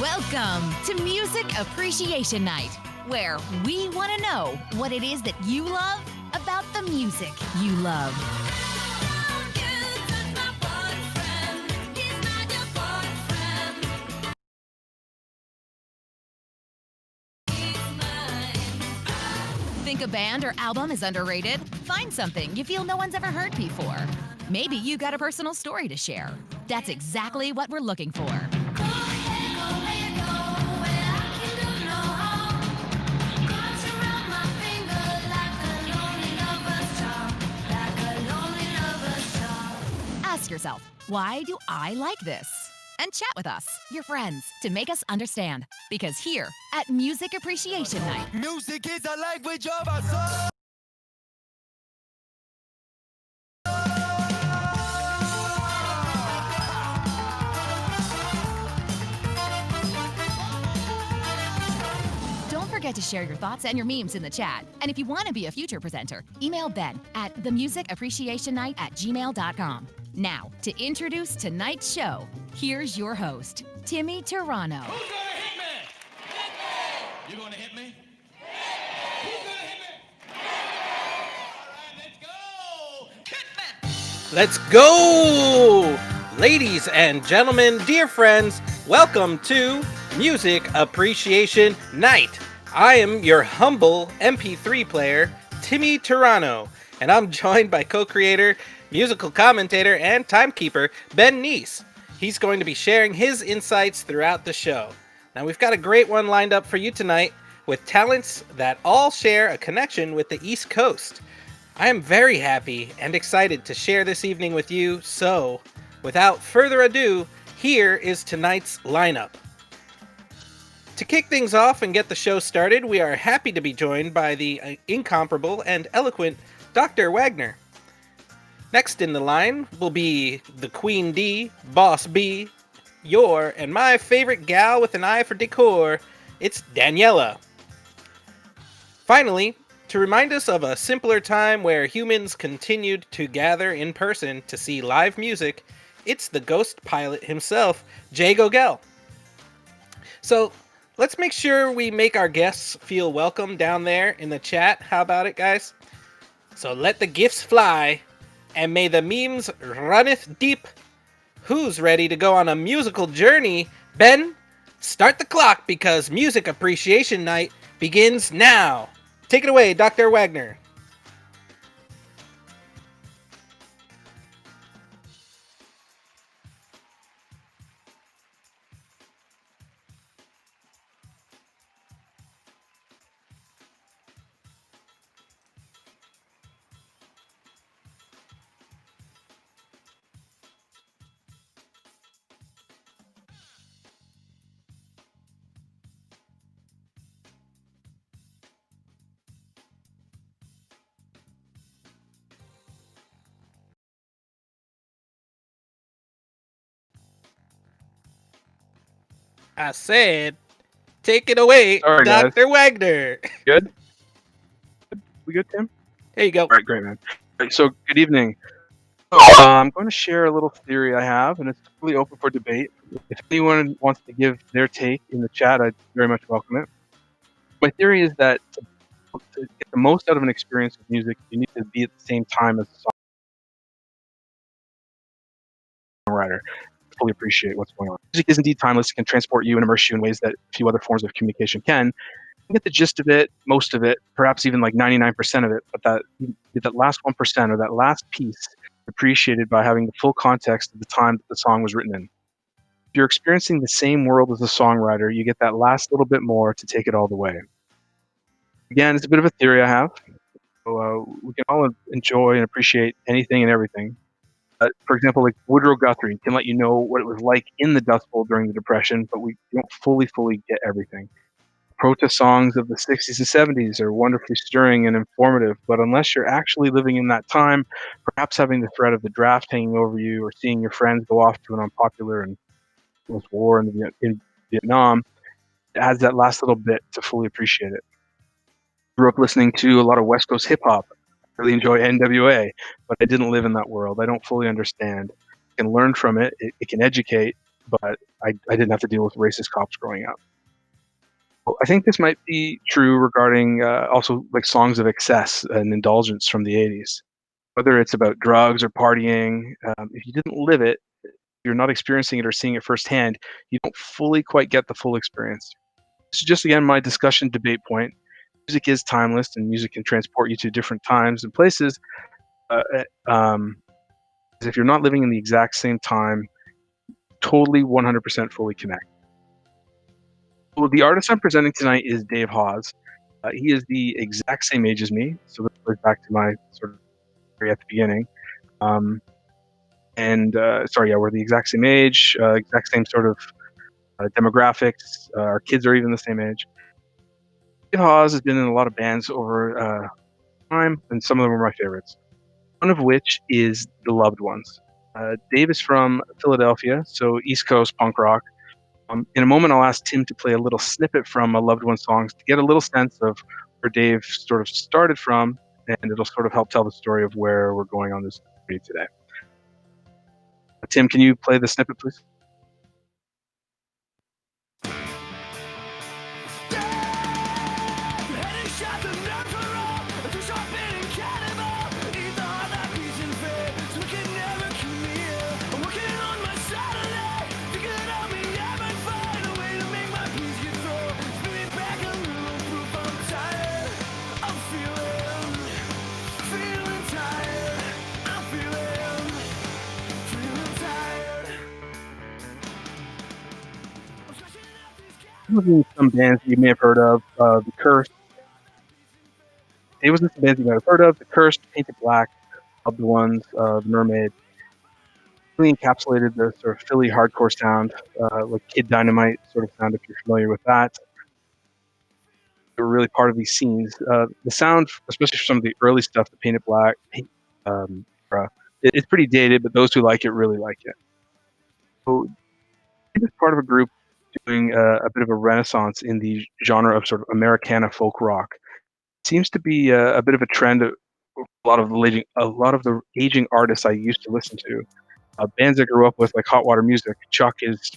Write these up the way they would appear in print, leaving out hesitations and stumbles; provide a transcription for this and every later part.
Welcome to Music Appreciation Night, where we want to know what it is that you love about the music you love. Think a band or album is underrated? Find something you feel no one's ever heard before. Maybe you got a personal story to share. That's exactly what we're looking for. Ask yourself, why do I like this? And chat with us, your friends, to make us understand. Because here at Music Appreciation Night, music is a language of our soul. don't forget to share your thoughts and your memes in the chat. And if you want to be a future presenter, email Ben at themusicappreciationnight@gmail.com. Now, to introduce tonight's show, here's your host, Timmy Turano. Who's gonna hit me? Hit me! You gonna hit me? Who's gonna hit me? All right, let's go! Hit me! Let's go! Ladies and gentlemen, dear friends, welcome to Music Appreciation Night. I am your humble MP3 player, Timmy Turano, and I'm joined by co-creator, musical commentator, and timekeeper, Ben Neese. He's going to be sharing his insights throughout the show. Now, we've got a great one lined up for you tonight with talents that all share a connection with the East Coast. I am very happy and excited to share this evening with you, so without further ado, here is tonight's lineup. To kick things off and get the show started, we are happy to be joined by the incomparable and eloquent Dr. Wagner. Next in the line will be the Queen D, Boss B, your and my favorite gal with an eye for decor, it's Daniela. Finally, to remind us of a simpler time where humans continued to gather in person to see live music, it's the ghost pilot himself, Jay Gogel. So, let's make sure we make our guests feel welcome down there in the chat. How about it, guys? So let the gifts fly, and may the memes runneth deep. Who's ready to go on a musical journey? Ben, start the clock because Music Appreciation Night begins now. Take it away, Dr. Wagner. I said, take it away, Sorry, guys. Dr. Wagner. Good? We good, Tim? There you go. All right, great, man. All right, so, good evening. I'm going to share a little theory I have, and it's completely open for debate. If anyone wants to give their take in the chat, I'd very much welcome it. My theory is that to get the most out of an experience with music, you need to be at the same time as the songwriter. Fully appreciate what's going on. Music is indeed timeless. It can transport you and immerse you in ways that few other forms of communication can. You get the gist of it, most of it, perhaps even like 99% of it, but that last 1% or that last piece appreciated by having the full context of the time that the song was written in. If you're experiencing the same world as the songwriter, you get that last little bit more to take it all the way. Again, it's a bit of a theory I have. So, we can all enjoy and appreciate anything and everything. For example, like Woodrow Guthrie can let you know what it was like in the Dust Bowl during the Depression, but we don't fully get everything. Protest songs of the 60s and 70s are wonderfully stirring and informative, but unless you're actually living in that time, perhaps having the threat of the draft hanging over you or seeing your friends go off to an unpopular and war in Vietnam, it adds that last little bit to fully appreciate it. Grew up listening to a lot of West Coast hip-hop. Really enjoy NWA, but I didn't live in that world. I don't fully understand. I can learn from it. It can educate, but I didn't have to deal with racist cops growing up. Well, I think this might be true regarding also like songs of excess and indulgence from the 80s. Whether it's about drugs or partying, if you didn't live it, you're not experiencing it or seeing it firsthand, you don't fully quite get the full experience. This is just again my discussion debate point. Music is timeless, and music can transport you to different times and places. Um, if you're not living in the exact same time, totally 100% fully connect. Well, the artist I'm presenting tonight is Dave Hawes. He is the exact same age as me, so this goes back to my sort of theory at the beginning. We're the exact same age, exact same sort of demographics. Our kids are even the same age. Dave Hawes has been in a lot of bands over time, and some of them are my favorites. One of which is The Loved Ones. Dave is from Philadelphia, so East Coast punk rock. In a moment, I'll ask Tim to play a little snippet from a Loved One songs to get a little sense of where Dave sort of started from, and it'll sort of help tell the story of where we're going on this journey today. Tim, can you play the snippet, please? Some bands you may have heard of, The Curse. It was some bands you might have heard of, The Curse, Painted Black, Loved Ones, The Mermaid. Really encapsulated the sort of Philly hardcore sound, like Kid Dynamite sort of sound, if you're familiar with that. They were really part of these scenes. The sound, especially for some of the early stuff, the Painted Black, it's pretty dated, but those who like it really like it. So, it's part of a group doing a bit of a renaissance in the genre of sort of Americana folk rock. Seems to be a bit of a trend of a lot of the aging artists I used to listen to. Bands I grew up with, like Hot Water Music. Chuck is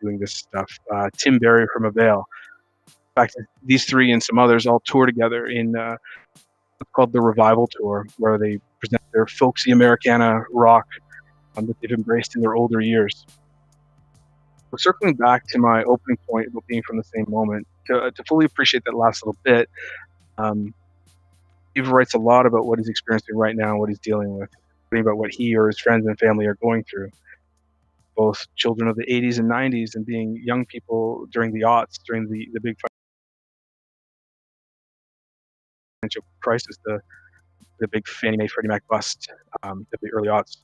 doing this stuff. Tim Berry from Avail. In fact, these three and some others all tour together in what's called the Revival Tour, where they present their folksy Americana rock that they've embraced in their older years. So circling back to my opening point about being from the same moment, to fully appreciate that last little bit, Steve writes a lot about what he's experiencing right now, what he's dealing with, about what he or his friends and family are going through. Both children of the 80s and 90s and being young people during the aughts, during the big financial crisis, the big Fannie Mae Freddie Mac bust of the early aughts.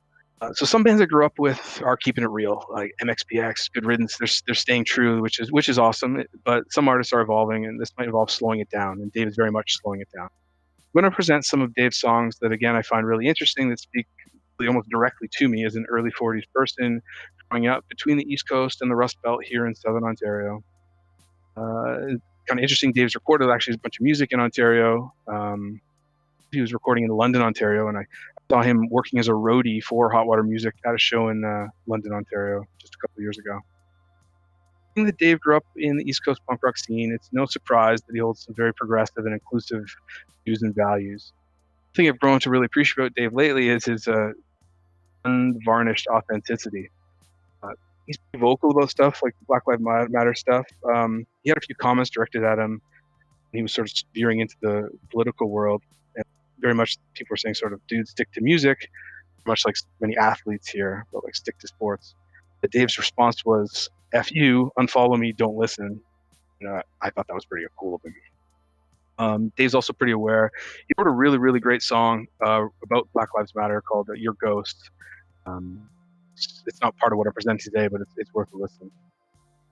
So some bands I grew up with are keeping it real, like MXPX, Good Riddance. They're staying true, which is awesome. But some artists are evolving, and this might involve slowing it down. And Dave is very much slowing it down. I'm going to present some of Dave's songs that, again, I find really interesting, that speak almost directly to me as an early 40s person growing up between the East Coast and the Rust Belt here in Southern Ontario. Kind of interesting. Dave's recorded actually a bunch of music in Ontario. He was recording in London, Ontario, and I saw him working as a roadie for Hot Water Music at a show in London, Ontario, just a couple of years ago. Being that Dave grew up in the East Coast punk rock scene, it's no surprise that he holds some very progressive and inclusive views and values. The thing I've grown to really appreciate about Dave lately is his unvarnished authenticity. He's pretty vocal about stuff like Black Lives Matter stuff. He had a few comments directed at him. He was sort of veering into the political world. Very much people are saying sort of, dude, stick to music, much like many athletes here, but like stick to sports. But Dave's response was, F you, unfollow me, don't listen. I thought that was pretty cool of him. Dave's also pretty aware. He wrote a really, really great song about Black Lives Matter called Your Ghost. It's not part of what I present today, but it's worth a listen.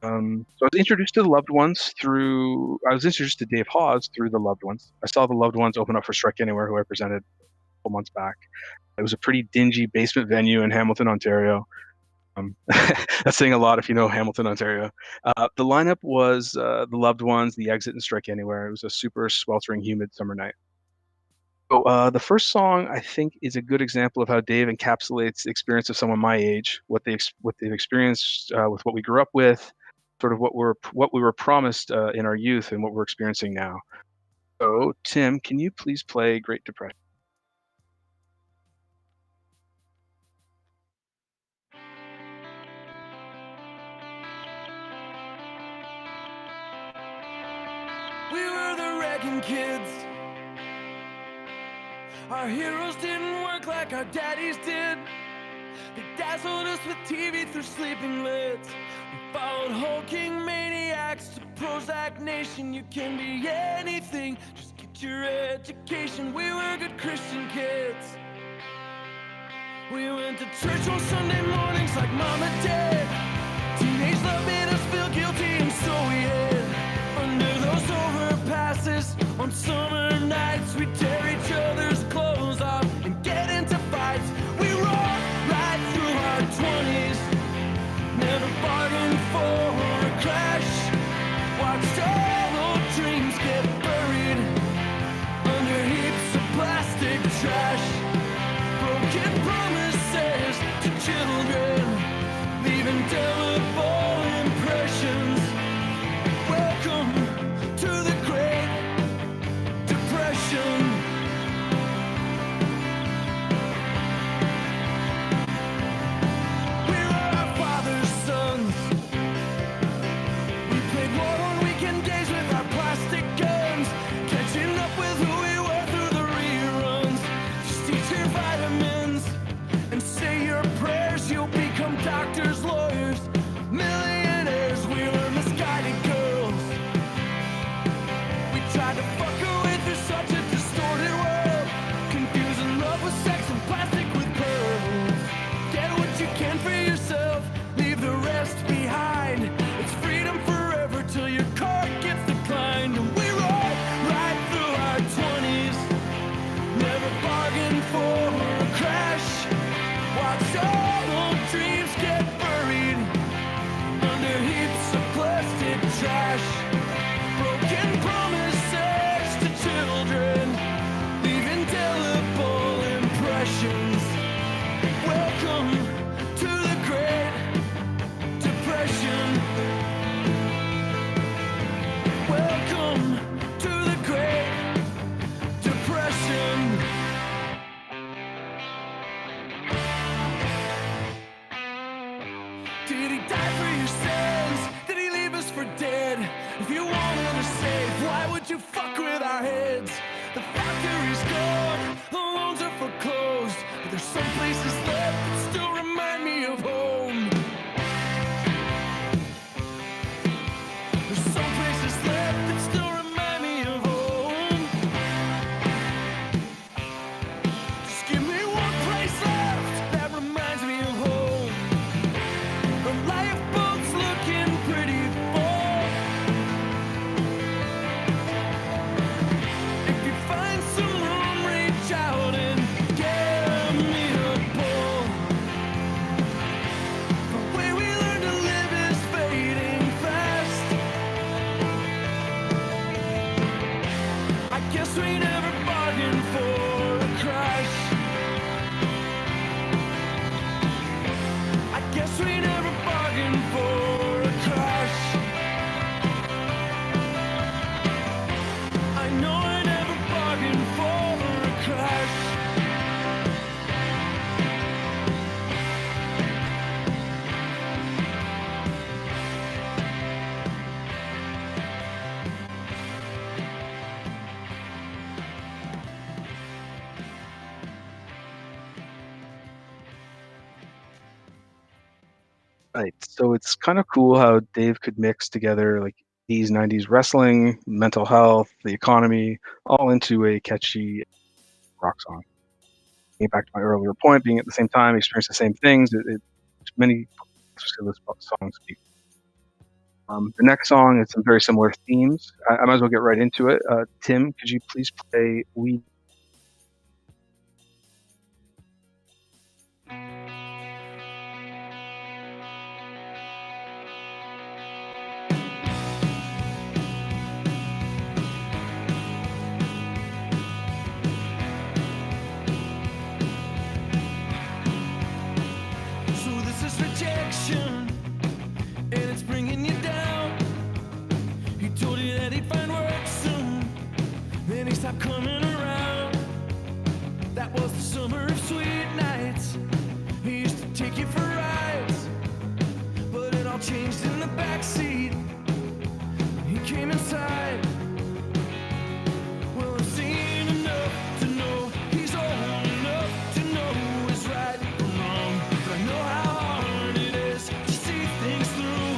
So I was introduced to the Loved Ones I was introduced to Dave Hawes through the Loved Ones. I saw the Loved Ones open up for Strike Anywhere, who I presented a couple months back. It was a pretty dingy basement venue in Hamilton, Ontario. That's saying a lot if you know Hamilton, Ontario. The lineup was the Loved Ones, The Exit, and Strike Anywhere. It was a super sweltering, humid summer night. So the first song I think is a good example of how Dave encapsulates the experience of someone my age, what they've experienced with what we grew up with, sort of what we were promised in our youth and what we're experiencing now. So Tim, can you please play Great Depression? We were the wrecking kids. Our heroes didn't work like our daddies did. They dazzled us with TV through sleeping lids. We followed hulking maniacs to Prozac Nation. You can be anything, just get your education. We were good Christian kids. We went to church on Sunday mornings like mama did. Teenage love made us feel guilty, and so we hid under those overpasses. On summer nights we tear each other's clothes off and get into fights. We rolled right through our 20s, never bargained for a crash. Watched all old dreams get buried under heaps of plastic trash. Broken promises to children, leave indelible impressions. Welcome to the Great Depression. We were our father's sons. We played war on weekend days with our plastic guns, catching up with who we were through the reruns. Just eat your vitamins and say your prayers. You'll become doctors, lawyers, millionaires. We were misguided girls. We tried to fuck our way through such a distorted world, confusing love with sex and plastic with pearls. Get what you can for yourself, leave the rest behind. It's freedom forever till your car gets declined. And we rolled right through our 20s, never bargained for a crash. Watched all old dreams get buried under heaps of plastic trash. Broken promises to children, leave indelible impressions. Welcome to the Great Depression. Welcome to the Great Depression. Did he die for your sins? Did he leave us for dead? If you wanted us safe, why would you fuck with our heads? The factory's gone, the loans are foreclosed, but there's some places left that still remind me of home. There's some places left that still remind me of home. Just give me one place left that reminds me of home. The lifeboat's looking pretty full. If you find some room, reach out and give me a pull. The way we learn to live is fading fast. I guess we never bargained for a crash. I guess we never bargained for a crash. I know I never bargained for a crash. Right. So it's kind of cool how Dave could mix together like these 90s wrestling, mental health, the economy, all into a catchy rock song. Getting back to my earlier point, being at the same time, experience the same things. Many of this song speak. The next song has some very similar themes. I might as well get right into it. Tim, could you please play "We"? changed in the backseat. He came inside. Well, I've seen enough to know he's old enough to know what's right from wrong. But I know how hard it is to see things through.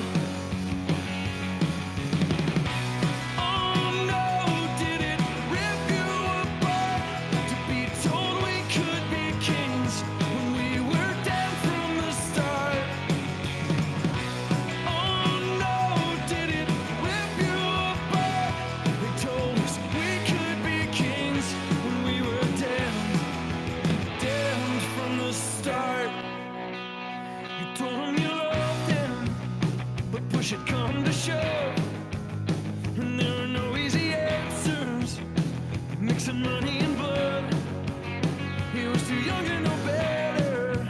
Oh no, did it rip you apart to be told we could be kings when we were down from the start? Oh no, did it rip you apart? They told us we could be kings when we were damned from the start. You told him you loved him, but push it come to shove, and there are no easy answers, like mixing money and blood. He was too young to know better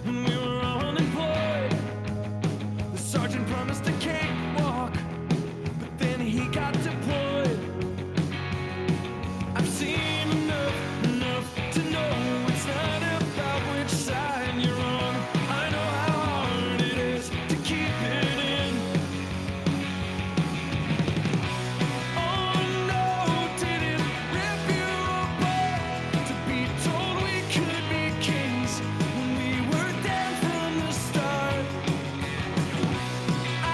when we were all unemployed. The sergeant promised a cakewalk, but then he got deployed. I've seen enough to know it's not about which side you're on. I know how hard it is to keep it in. Oh no, did it rip you apart to be told we could be kings when we were down from the start? I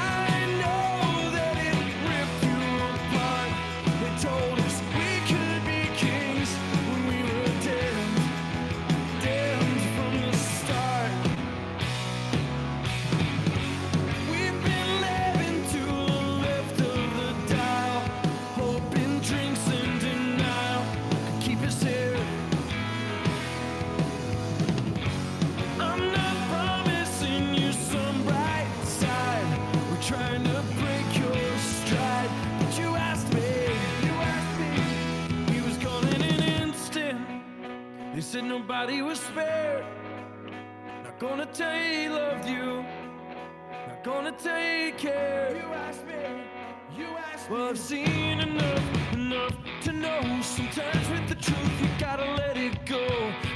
know that it ripped you apart. They told us we could be kings when we were damned from the start. We've been living to the left of the dial, hoping drinks and denial could keep us here. I'm not promising you some bright side. We're trying to break your stride, but you asked me. He was gone in an instant. They said nobody was spared. Not gonna tell you he loved you. Not gonna tell you he cared. You asked me. Well, I've seen enough to know sometimes with the truth you gotta let it go.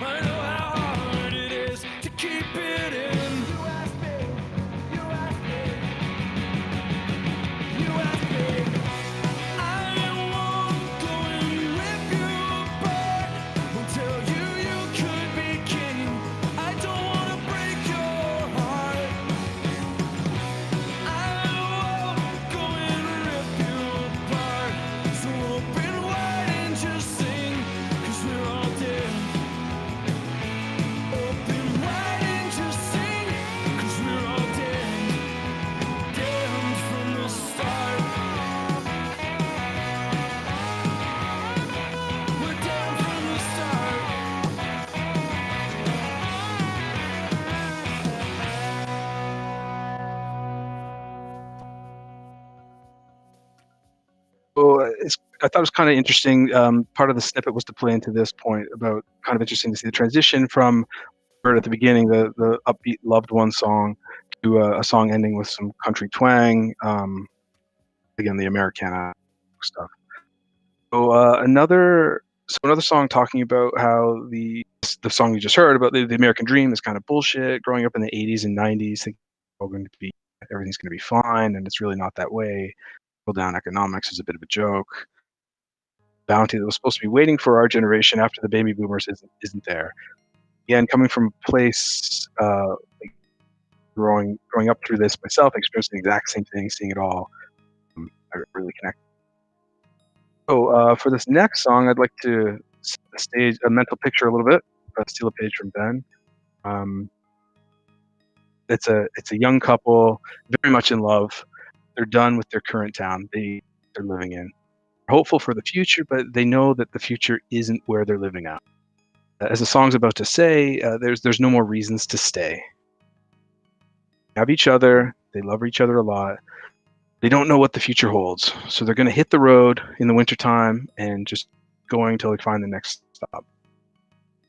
I know how hard it is to keep it in. You asked me. I won't go and rip you apart. Won't tell you you could be king. I don't wanna break your heart. I won't go and rip you apart. So open wide and just sing, 'cause we're all dead. Open wide and just sing, 'cause we're all damned from the start. We're down from the start. So I thought it was kind of interesting. Part of the snippet was to play into this point about kind of interesting to see the transition from heard at the beginning, the upbeat loved one song, to a song ending with some country twang. Again, the Americana stuff. So another song talking about how the song you just heard about the American dream is kind of bullshit. Growing up in the 80s and 90s, thinking everything's going to be fine, and it's really not that way. Down economics is a bit of a joke. Bounty that was supposed to be waiting for our generation after the baby boomers isn't there. Again, coming from a place like growing up through this myself, experiencing the exact same thing, seeing it all, I really connect. So for this next song, I'd like to stage a mental picture a little bit, steal a page from Ben. It's a young couple, very much in love. They're done with their current town they're living in. They're hopeful for the future, but they know that the future isn't where they're living at. As the song's about to say, there's no more reasons to stay. They have each other. They love each other a lot. They don't know what the future holds, so they're going to hit the road in the wintertime and just going until they find the next stop.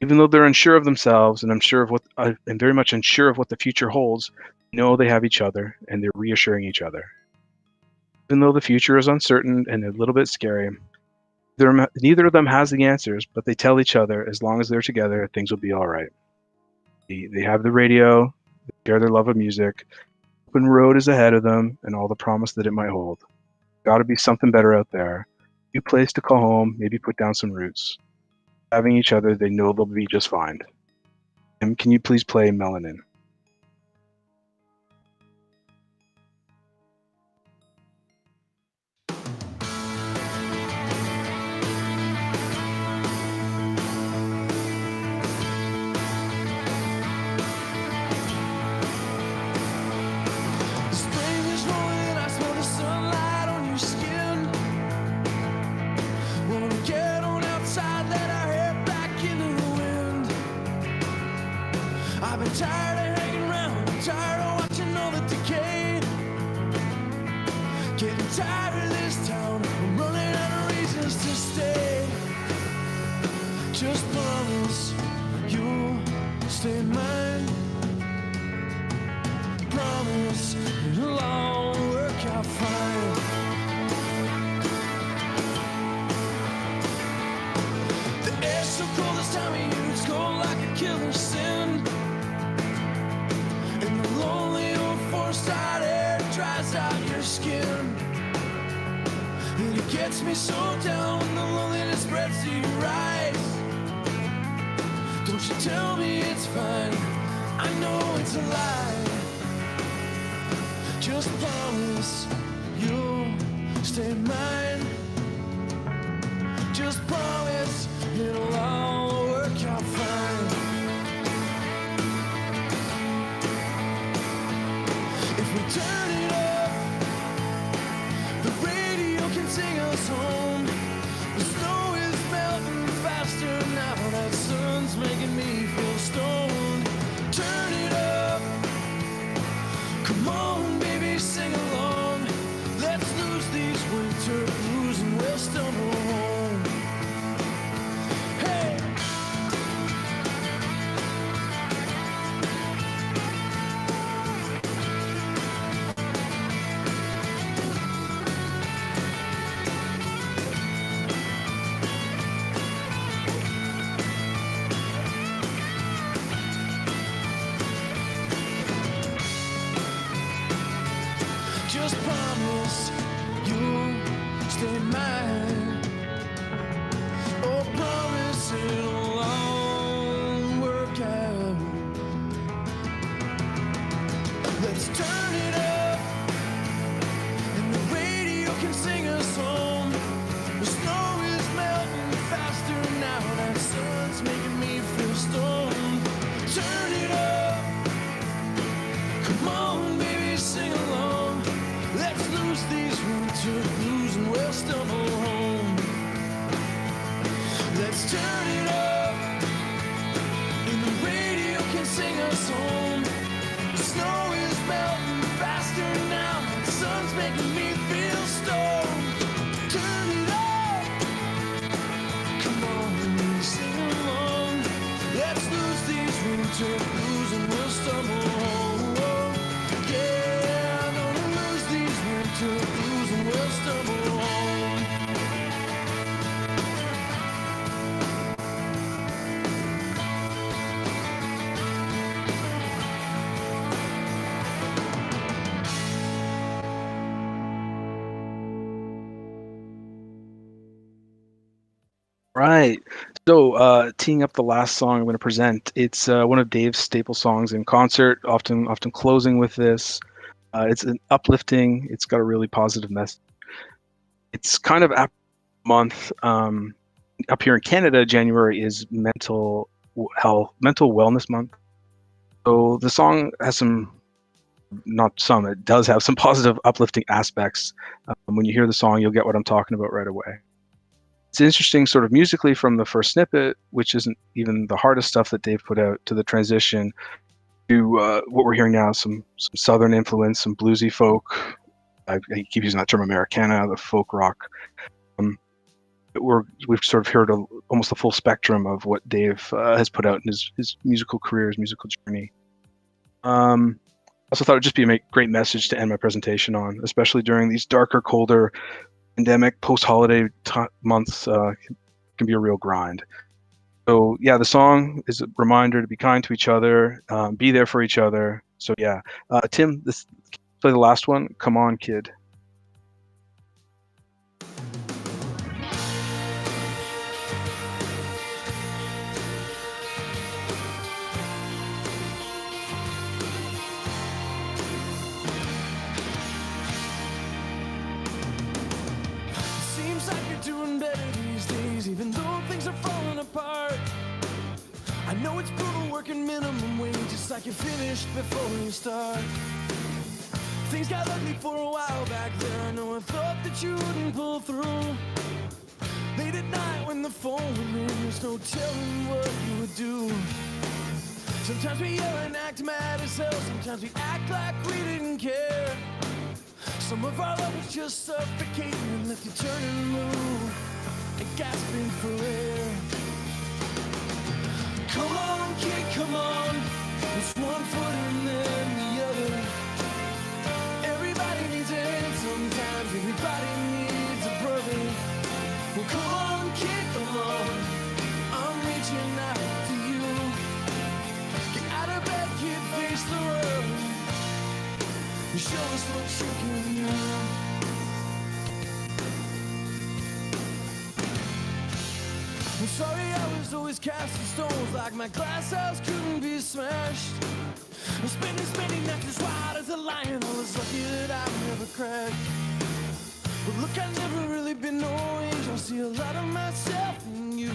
Even though they're unsure of themselves and very much unsure of what the future holds, they know they have each other and they're reassuring each other. Even though the future is uncertain and a little bit scary, neither of them has the answers, but they tell each other as long as they're together, things will be all right. They have the radio, they share their love of music, Open road is ahead of them, and all the promise that it might hold. Got to be something better out there. New place to call home, maybe put down some roots. Having each other, they know they'll be just fine. Tim, can you please play Melanin? Spring is rolling, I smell the sunlight on your skin. Wanna get on outside, let our hair back into the wind. I've been tired of hanging around, I'm tired of watching all the decay. Getting tired of this town, I'm running out of reasons to stay. Just promise you'll stay mine. Promise it'll all work out fine. The air's so cold this time of year, it's cold like a killer sin. And the lonely old forest-side air dries out your skin. And it gets me so down when the loneliness spreads to your eyes. Don't you tell me it's fine, I know it's a lie. Just promise you'll stay mine. Just promise it'll all work out fine. If we turn it up, the radio can sing us home. The snow is melting faster now, that sun's making me feel stoned. Turn it up, come on baby, sing along. Let's lose these winter blues and we'll stumble home. Hey! Just promise you'll stay mine. Oh, promise it'll all work out. Let's turn it up, and the radio can sing us home. The snow is melting faster now, that sun's making me feel stoned. Turn it up, come on baby, sing along. Let's lose these winter blues and we'll stumble home. Let's turn it up, and the radio can sing us home. The snow is melting faster now, the sun's making me feel stoned. Turn it up, come on, sing along. Let's lose these winter blues and we'll stumble home. Yeah, gonna lose these winter blues and we'll stumble home. Right. So, teeing up the last song I'm going to present, it's one of Dave's staple songs in concert, often closing with this. It's an uplifting. It's got a really positive message. It's kind of a month. Up here in Canada, January is mental wellness month. So the song has it does have some positive, uplifting aspects. When you hear the song, you'll get what I'm talking about right away. It's interesting sort of musically from the first snippet, which isn't even the hardest stuff that Dave put out, to the transition to what we're hearing now, some Southern influence, some bluesy folk. I keep using that term, Americana, the folk rock. We've sort of heard almost the full spectrum of what Dave has put out in his musical career, his musical journey. I also thought it would just be a great message to end my presentation on, especially during these darker, colder, pandemic, post-holiday months. Can be a real grind. So yeah, the song is a reminder to be kind to each other, be there for each other, So yeah, Tim, this play the last one. Come on, kid. Seems like you're doing better these days, even though things are falling apart. I know it's brutal working minimum wage, just like you finished before you start. Things got ugly for a while back there. I know I thought that you wouldn't pull through. Late at night when the phone would ring, there's no telling what you would do. Sometimes we yell and act mad as hell, sometimes we act like we didn't care. Some of our love was just suffocating and left you turning blue and gasping for air. Come on, kid, come on. It's one foot and then the other. Everybody needs a hand sometimes. Everybody needs a brother. Well, come on, kid, come on. I'm reaching out to you. Get out of bed, kid, face the world. You show us what you can do. I'm sorry I was always casting stones, like my glass house couldn't be smashed. I'm spending nights as wild as a lion. I was lucky that I never crashed. But look, I've never really been no angel. I see a lot of myself in you.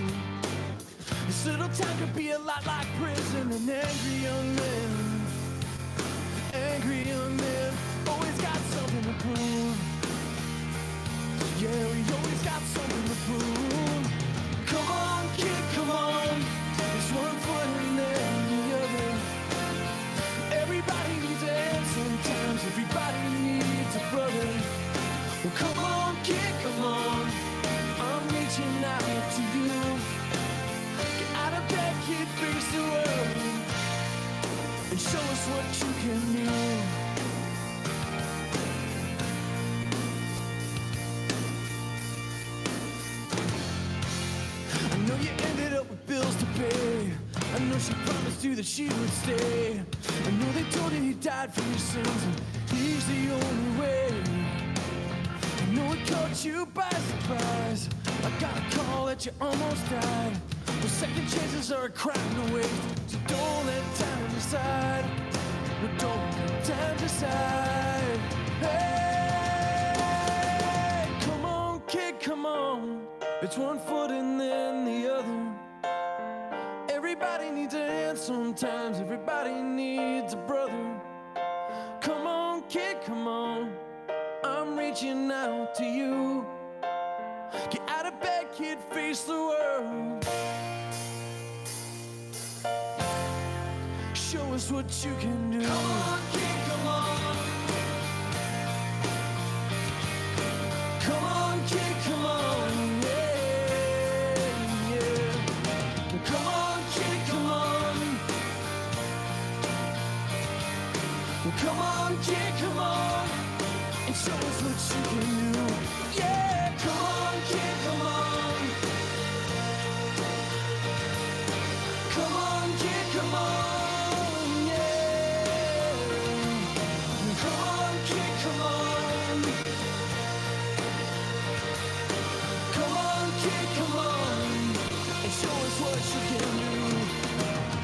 This little town could be a lot like prison. An angry young man, always got something to prove. Yeah, we always got something to prove. Come on, kid, come on. There's one foot in there and the other. Everybody needs a hand sometimes. Everybody needs a brother. Well, come on, kid, come on. I'm reaching out to you. Get out of bed, kid, face the world and show us what you can do. I know you ended up with bills to pay. I know she promised you that she would stay. I know they told you he died for your sins and he's the only way. I know it caught you by surprise. I got a call that you almost died. But second chances are a crime to waste, so don't let time decide. No, don't let time decide. Hey, come on, kid, come on. It's one foot and then the other. Everybody needs a hand sometimes. Everybody needs a brother. Come on, kid, come on. I'm reaching out to you. Get out of bed, kid, face the world. Show us what you can do. Come on, kid, come on. Come on, kid, come on. Yeah, yeah. Come on, kid, come on. Come on, kid, come on. And show us what you can do. Yeah, come on, kid, come on. Come on, kid, come on. Yeah. Come on, kid, come on. Come on, kid, come on. And show us what you can do.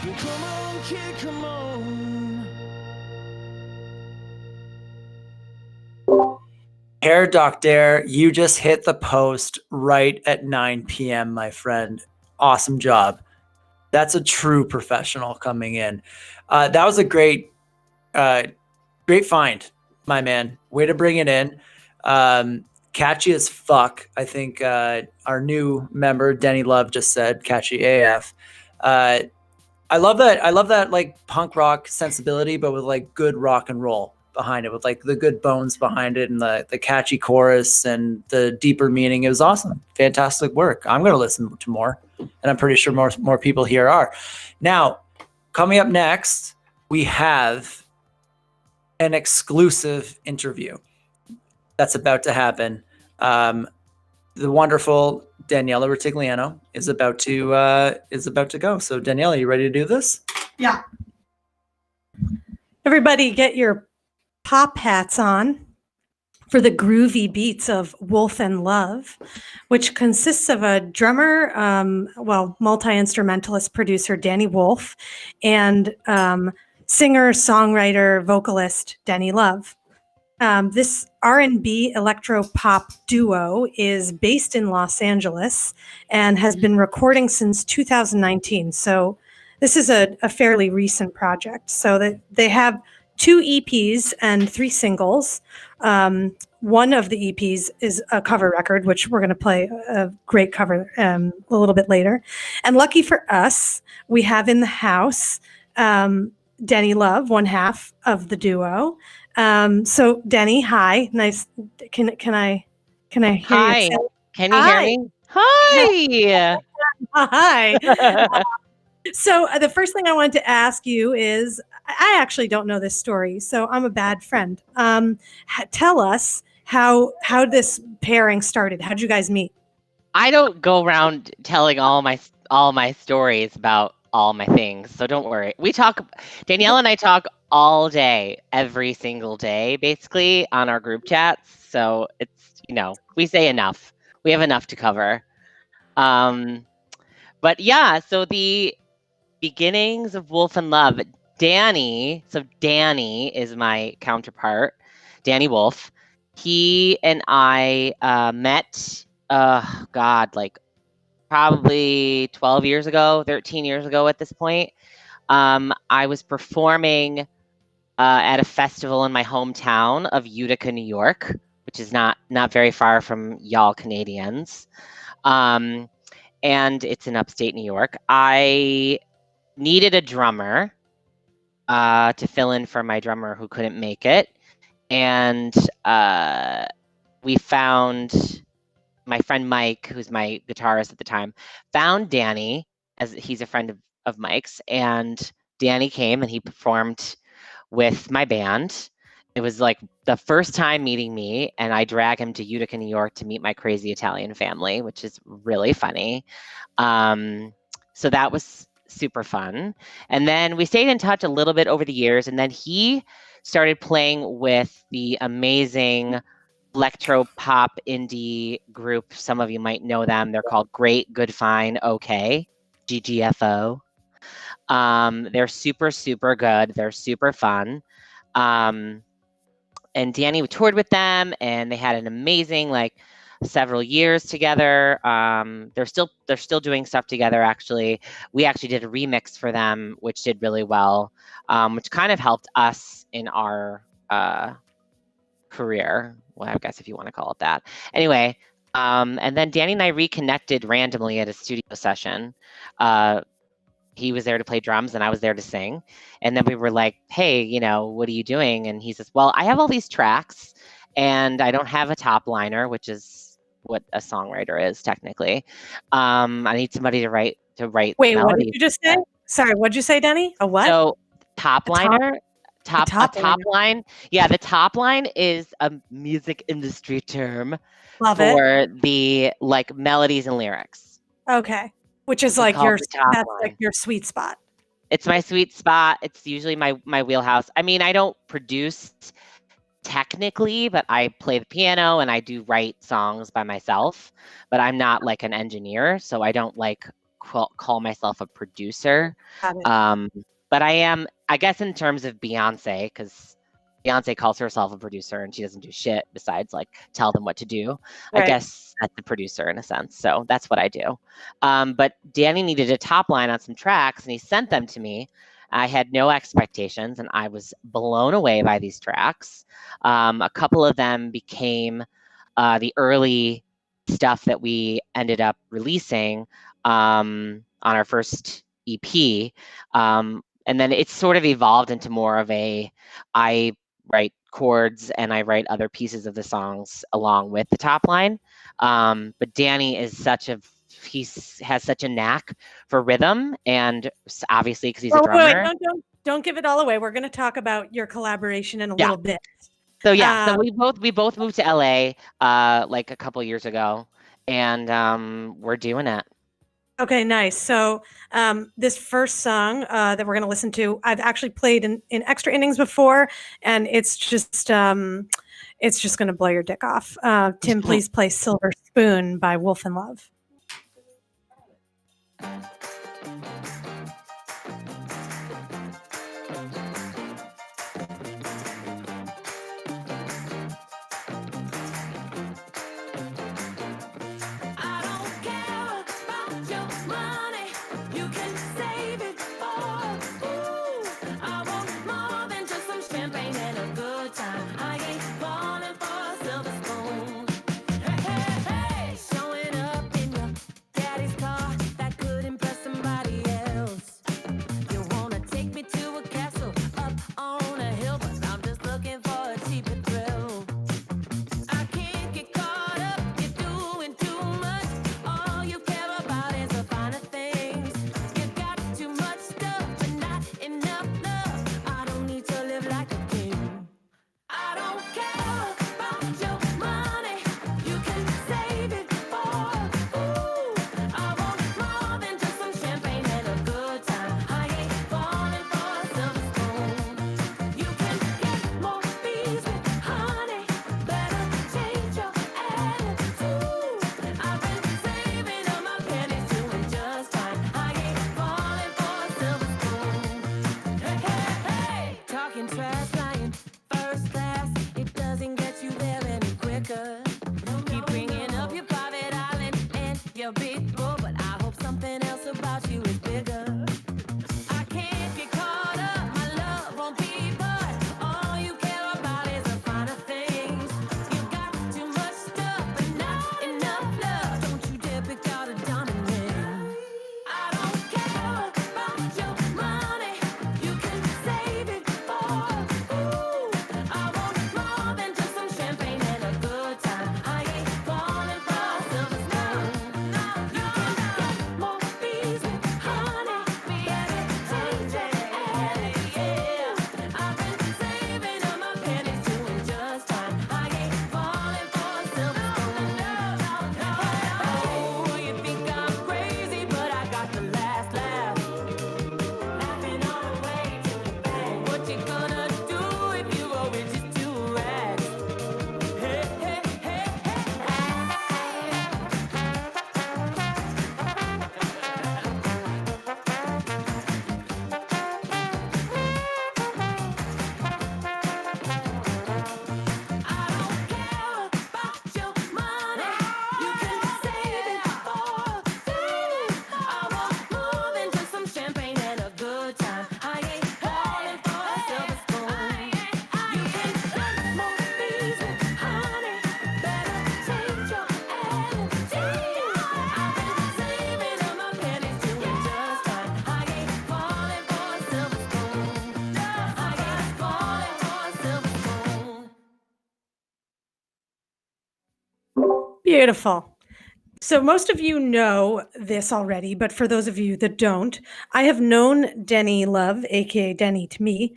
Well, come on, kid, come on. Hair Doctor, you just hit the post right at 9 p.m., my friend. Awesome job. That's a true professional coming in. That was a great find, my man. Way to bring it in. Catchy as fuck. I think our new member, Denny Love, just said catchy AF. I love that. I love that like punk rock sensibility, but with like good rock and roll behind it, with like the good bones behind it and the catchy chorus and the deeper meaning. It was awesome. Fantastic work. I'm going to listen to more, and I'm pretty sure more people here are. Now, coming up next, we have an exclusive interview that's about to happen. The wonderful Daniela Retigliano is about to go. So Daniela, you ready to do this? Yeah. Everybody get your pop hats on for the groovy beats of Wolf and Love, which consists of a drummer, multi-instrumentalist producer Danny Wolf, and singer, songwriter, vocalist Danny Love. This R&B electro pop duo is based in Los Angeles and has been recording since 2019. So this is a fairly recent project. So that they have 2 EPs and 3 singles. One of the EPs is a cover record, which we're going to play a great cover a little bit later. And lucky for us, we have in the house Danny Love, one half of the duo. So Denny, hi. Nice. Can I hear Hi. you? Say, Can you hi. hear me? Hi. Hi. So the first thing I wanted to ask you is, I actually don't know this story, so I'm a bad friend. Tell us how this pairing started. How'd you guys meet? I don't go around telling all my stories about all my things, so don't worry. Danielle and I talk all day, every single day, basically, on our group chats. So it's, we say enough. We have enough to cover. But yeah, so the beginnings of Wolf and Love, Danny is my counterpart, Danny Wolf. He and I met, like probably 12 years ago, 13 years ago at this point. I was performing at a festival in my hometown of Utica, New York, which is not very far from y'all Canadians. And it's in upstate New York. I needed a drummer to fill in for my drummer who couldn't make it. And we found my friend Mike, who's my guitarist at the time, found Danny, as he's a friend of Mike's. And Danny came and he performed with my band. It was like the first time meeting me, and I drag him to Utica, New York to meet my crazy Italian family, which is really funny. So that was super fun. And then we stayed in touch a little bit over the years, and then he started playing with the amazing electro pop indie group. Some of you might know them. They're called Great, Good, Fine, OK, GGFO. They're super, super good. They're super fun. And Danny toured with them, and they had an amazing, several years together. They're still doing stuff together, actually. We actually did a remix for them, which did really well, which kind of helped us in our career. Well, I guess if you want to call it that. Anyway, and then Danny and I reconnected randomly at a studio session. He was there to play drums and I was there to sing. And then we were like, hey, what are you doing? And he says, well, I have all these tracks and I don't have a top liner, which is what a songwriter is technically. I need somebody to write Wait, melodies. what did you just say? Sorry, what'd you say, Danny? A what? So top liner, top liner. line. Yeah, the top line is a music industry term Love it. for the melodies and lyrics. Okay. Which is It's called the top line. like your sweet spot. It's my sweet spot. It's usually my wheelhouse. I mean, I don't produce technically, but I play the piano and I do write songs by myself, but I'm not like an engineer, so I don't call myself a producer. Got it. But I am, I guess, in terms of Beyonce, because Beyonce calls herself a producer and she doesn't do shit besides tell them what to do. Right. I guess that's the producer in a sense. So that's what I do. But Danny needed a top line on some tracks and he sent them to me. I had no expectations and I was blown away by these tracks. A couple of them became the early stuff that we ended up releasing on our first EP. And then it sort of evolved into more of I write chords and I write other pieces of the songs along with the top line. But Danny is he has such a knack for rhythm, and obviously because he's a drummer. Wait, don't give it all away. We're going to talk about your collaboration in a little bit. So yeah, so we both moved to LA a couple years ago, and we're doing it. Okay, nice. So this first song that we're going to listen to, I've actually played in extra innings before, and it's just going to blow your dick off. Tim, please play "Silver Spoon" by Wolf and Love. I don't care about your money. You can save it for. Ooh, I want more than just some champagne and a good time. I ain't falling for a silver spoon. Hey, hey, hey. Showing up in your daddy's car that could impress somebody else. You wanna take me to a castle up on a hill, but I'm just looking for a cheaper thrill. I can't get caught up, you're doing too much. All you care about is the finer things. You got too much stuff, but not enough love. I don't need to live like a king. I don't care about your money. You can save it for. Ooh, I want more than just some champagne and a good time. I ain't falling for a silver spoon. You can get more bees with honey. Better change your attitude. I've been saving up my pennies doing just fine. I ain't falling for a silver spoon. Hey, hey, hey. Talking trash, flying first class. It doesn't get you there any quicker. Keep bringing up your private island and your big boy, but I hope something else about you is bigger. I can't get caught up, my love won't be bought. All you care about is the finer things. You got too much stuff, but not enough love. Don't you dare pick out a diamond ring. I don't care about your money. You can save it for. Ooh, I want more than just some champagne and a good time. I ain't falling for a silver spoon. You can get more bees with honey. Better change your attitude. Yeah, I've been saving up my pennies doing just fine. I ain't falling for a silver spoon. Oh, you think I'm crazy, but I got the last laugh. Laughing all the way to the bank. What you gonna do if you go with just 2 rags? Hey, hey, hey, I don't care about your money. You can save it for. I want more than just some champagne and a good time. I ain't falling for a silver spoon. You can get more bees with honey. Better change your attitude. I've been saving up my pennies doing just fine. I ain't falling for a silver spoon. I ain't falling for a silver spoon. Beautiful. So most of you know this already, but for those of you that don't, I have known Denny Love, aka Denny to me,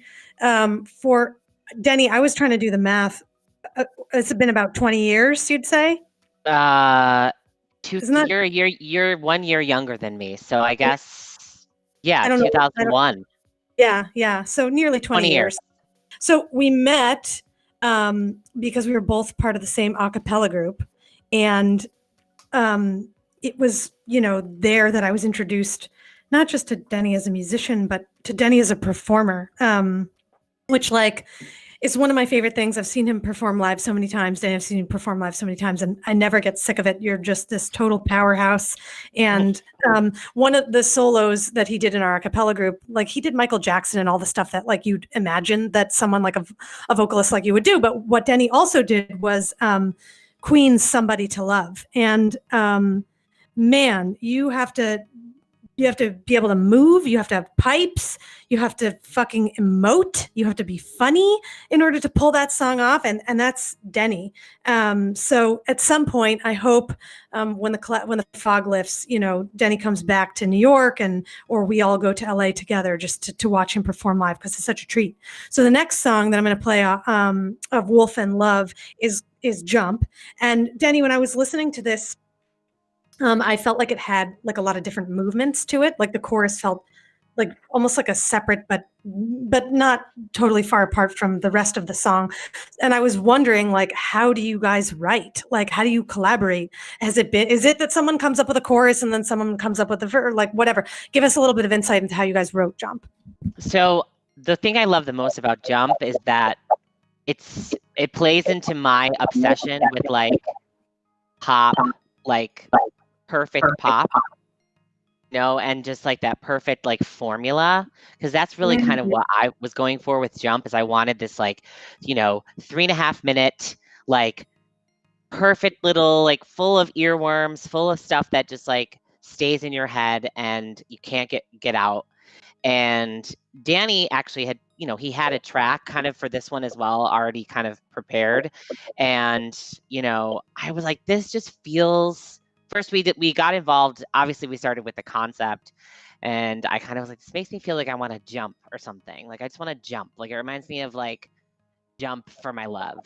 for Denny. I was trying to do the math. It's been about 20 years, you'd say. Isn't that? You're 1 year younger than me, so I guess I don't know. 2001. Yeah. So nearly 20 20 years. So we met because we were both part of the same a cappella group, and it was there that I was introduced not just to Denny as a musician, but to Denny as a performer, which is one of my favorite things. I've seen him perform live so many times. Danny, I've seen him perform live so many times, and I never get sick of it. You're just this total powerhouse. And one of the solos that he did in our a cappella group, he did Michael Jackson and all the stuff that you'd imagine that someone like a vocalist like you would do. But what Denny also did was Queen's "Somebody to Love." And man, you have to be able to move. You have to have pipes. You have to fucking emote. You have to be funny in order to pull that song off. And that's Denny. So at some point, I hope when the fog lifts, Denny comes back to New York or we all go to LA together just to watch him perform live, because it's such a treat. So the next song that I'm going to play of Wolf and Love is "Jump." And Denny, when I was listening to this I felt like it had like a lot of different movements to it. Like the chorus felt like almost like a separate, but not totally far apart from the rest of the song. And I was wondering, like, how do you guys write? Like, how do you collaborate? Is it that someone comes up with a chorus and then someone comes up with the verse, like whatever? Give us a little bit of insight into how you guys wrote Jump. So the thing I love the most about Jump is that it plays into my obsession with like pop, like perfect pop, and just like that perfect like formula, because that's really kind of what I was going for with Jump. Is I wanted this like 3.5 minute like perfect little like full of earworms, full of stuff that just like stays in your head and you can't get out. And Danny actually had, he had a track kind of for this one as well, already kind of prepared. And, I was like, this just feels, first we got involved. Obviously we started with the concept, and I kind of was like, this makes me feel like I want to jump or something. Like, I just want to jump. Like, it reminds me of like Jump for my love,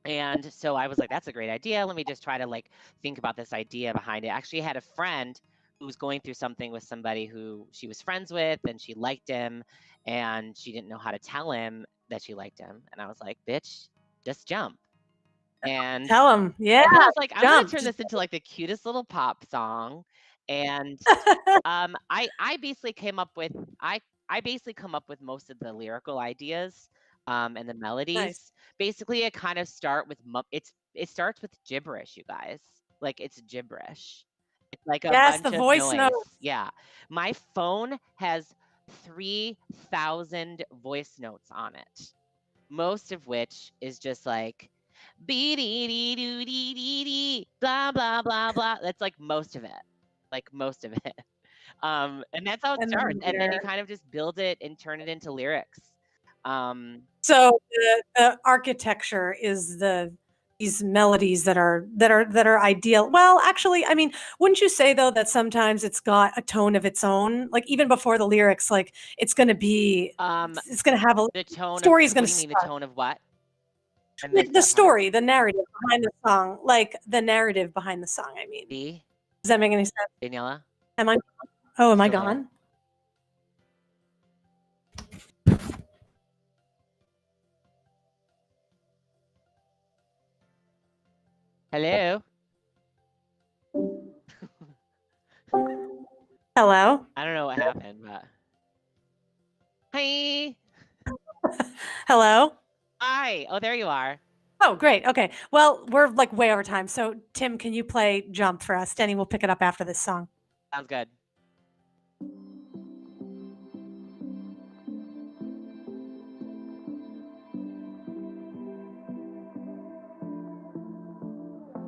and so I was like, that's a great idea. Let me just try to like think about this idea behind it. Actually, I had a friend who was going through something with somebody who she was friends with, and she liked him, and she didn't know how to tell him that she liked him. And I was like, bitch, just jump. And tell him, yeah. And I was like, I'm gonna jump. turn this into like the cutest little pop song. And I basically came up with I basically come up with most of the lyrical ideas and the melodies. Nice. Basically, it kind of it starts with gibberish, you guys. Like, it's gibberish. It's like a Yes, bunch the of voice noise. notes. Yeah. My phone has 3,000 voice notes on it, most of which is just like bee dee dee doo dee dee dee blah blah blah blah. That's like most of it. Like most of it. And that's how it And then starts. And then you lyrics. kind of just build it and turn it into lyrics. So the architecture is these melodies that are ideal. Well, actually, I mean, wouldn't you say though that sometimes it's got a tone of its own? Like even before the lyrics, like it's going to be, it's going to have a the tone story of is going what to do you mean start. the tone of what? I Like missed the that part. story, the narrative behind the song, like the narrative behind the song. I mean, See, does that make any sense? Daniela? Am I? Oh, am I Still there? gone? Hello? Hello. I don't know what happened, but hi. Hello. Hi. Oh, there you are. Oh, great. Okay. Well, we're like way over time. So, Tim, can you play Jump for us? Denny will pick it up after this song. Sounds good.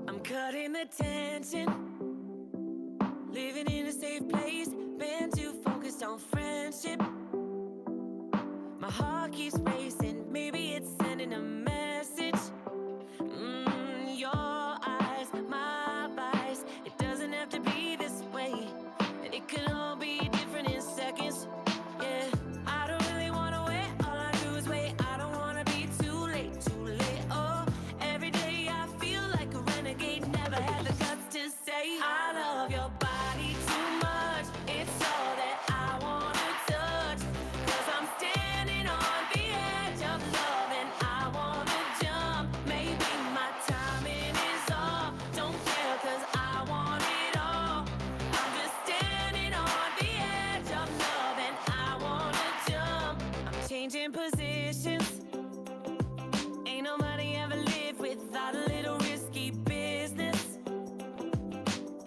I'm cutting the tension, living in a safe place, been too focused on friendship. My heart keeps racing, maybe it's sending a message. Your eyes, my vice, it doesn't have to be this way, and it can all be different in seconds. Yeah, I don't really wanna wait, all I do is wait. I don't wanna be too late, oh, every day I feel like a renegade, never had the guts to say I love your body too much, it's all that I wanna touch, 'cause I'm standing on the edge of love and I wanna jump, maybe my timing is off, don't care 'cause I want it all, I'm just standing on the edge of love and I wanna jump, I'm changing positions, ain't nobody ever lived without a little risky business.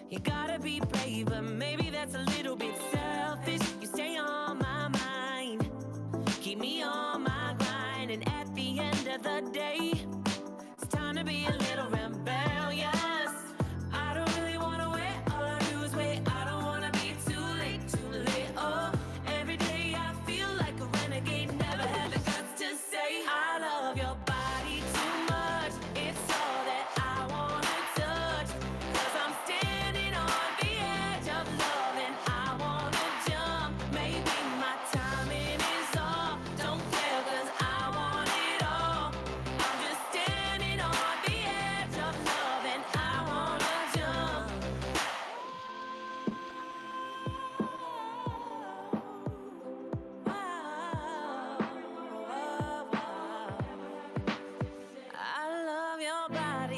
You gotta be brave, but maybe that's a little bit selfish. You stay on my mind, keep me on my grind, and at the end of the day, it's time to be a little rebellious. I don't really wanna wait, all I do is wait. I don't wanna be too late, oh, every day I feel like a renegade, never had the guts to say I love your body too much, it's all that I wanna touch, 'cause I'm standing on the edge of love and I wanna jump, maybe my timing is off, don't care 'cause I want it all, I'm just standing on the edge of love and I wanna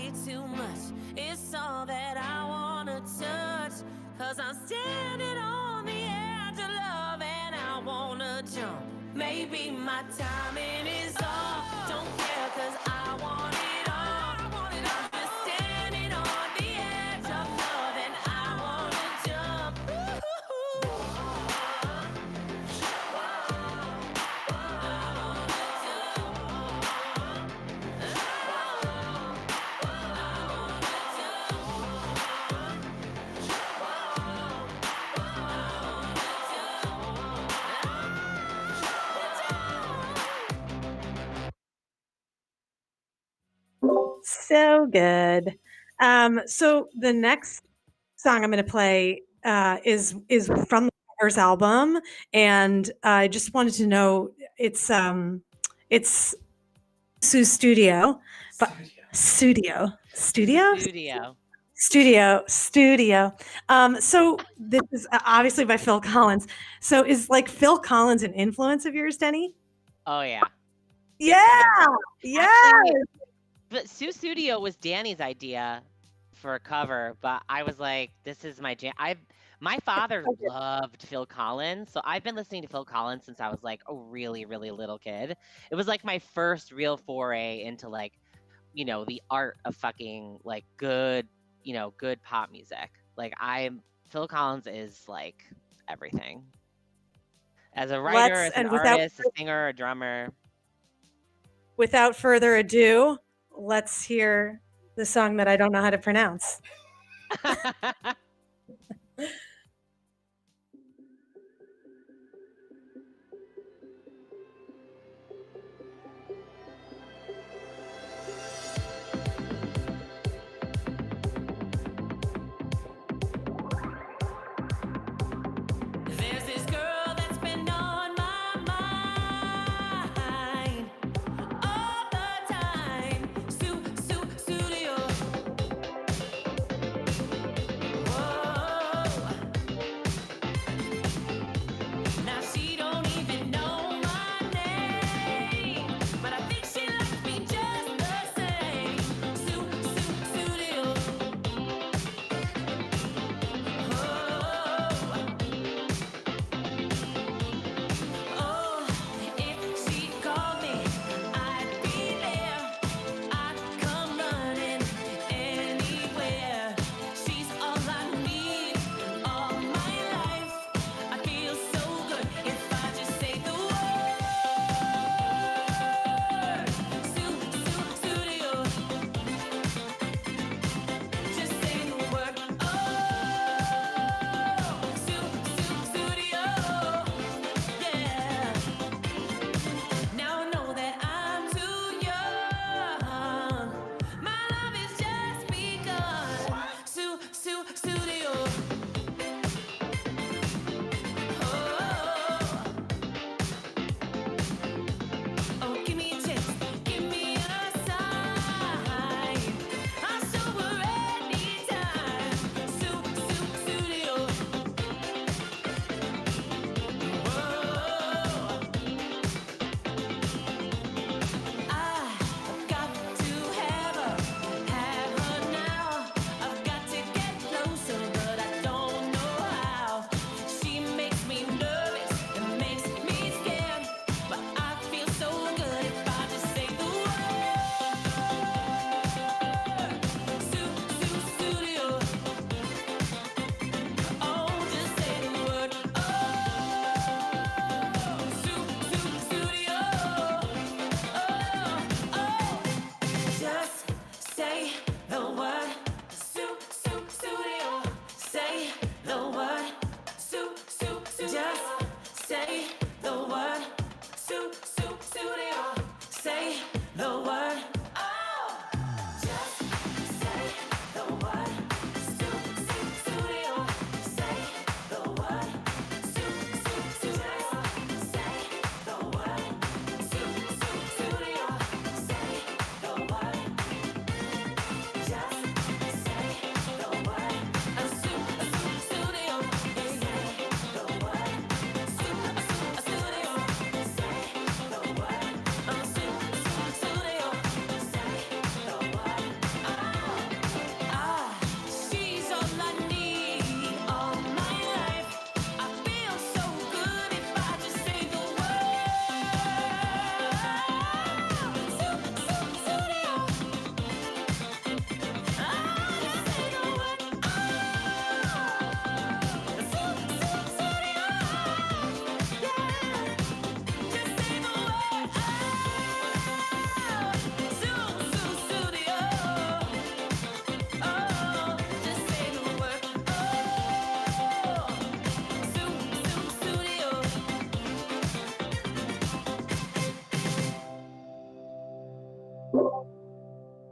way too much. It's all that I wanna touch. Cause I'm standing on the edge of love and I wanna jump. Maybe my timing is off. Don't care cause I want it all. I'm just standing on the edge of love and I wanna jump. So good. So the next song I'm going to play is from the Covers album, and I just wanted to know it's Sue's studio, but studio. So this is obviously by Phil Collins. So is like Phil Collins an influence of yours, Denny? Oh yeah. Yeah. Yeah. Actually, but Sue Studio was Danny's idea for a cover, but I was like, this is my jam. My father loved Phil Collins, so I've been listening to Phil Collins since I was like a really, really little kid. It was like my first real foray into like, the art of fucking like good, good pop music. Like Phil Collins is like everything. As a writer, as an artist, a singer, a drummer. Without further ado, let's hear the song that I don't know how to pronounce. There's this girl that's been on my mind all the time. Studio. Whoa.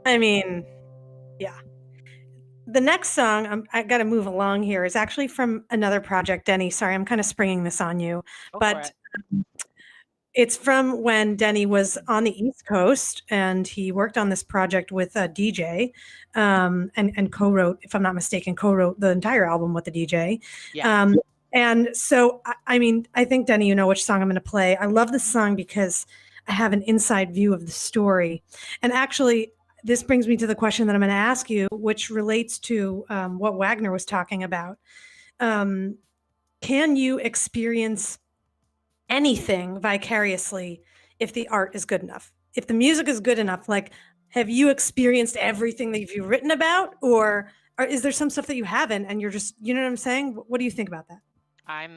I mean, yeah. The next song, I got to move along here, is actually from another project, Denny. Sorry, I'm kind of springing this on you, Go for but it. it's from when Denny was on the East Coast and he worked on this project with a DJ and co-wrote, if I'm not mistaken, co-wrote the entire album with the DJ. Yeah. And so, I mean, I think, Denny, you know which song I'm going to play. I love this song because I have an inside view of the story. And actually, this brings me to the question that I'm going to ask you, which relates to what Wagner was talking about. Can you experience anything vicariously if the art is good enough? If the music is good enough, like, have you experienced everything that you've written about, or is there some stuff that you haven't and you're just, you know what I'm saying? What do you think about that? I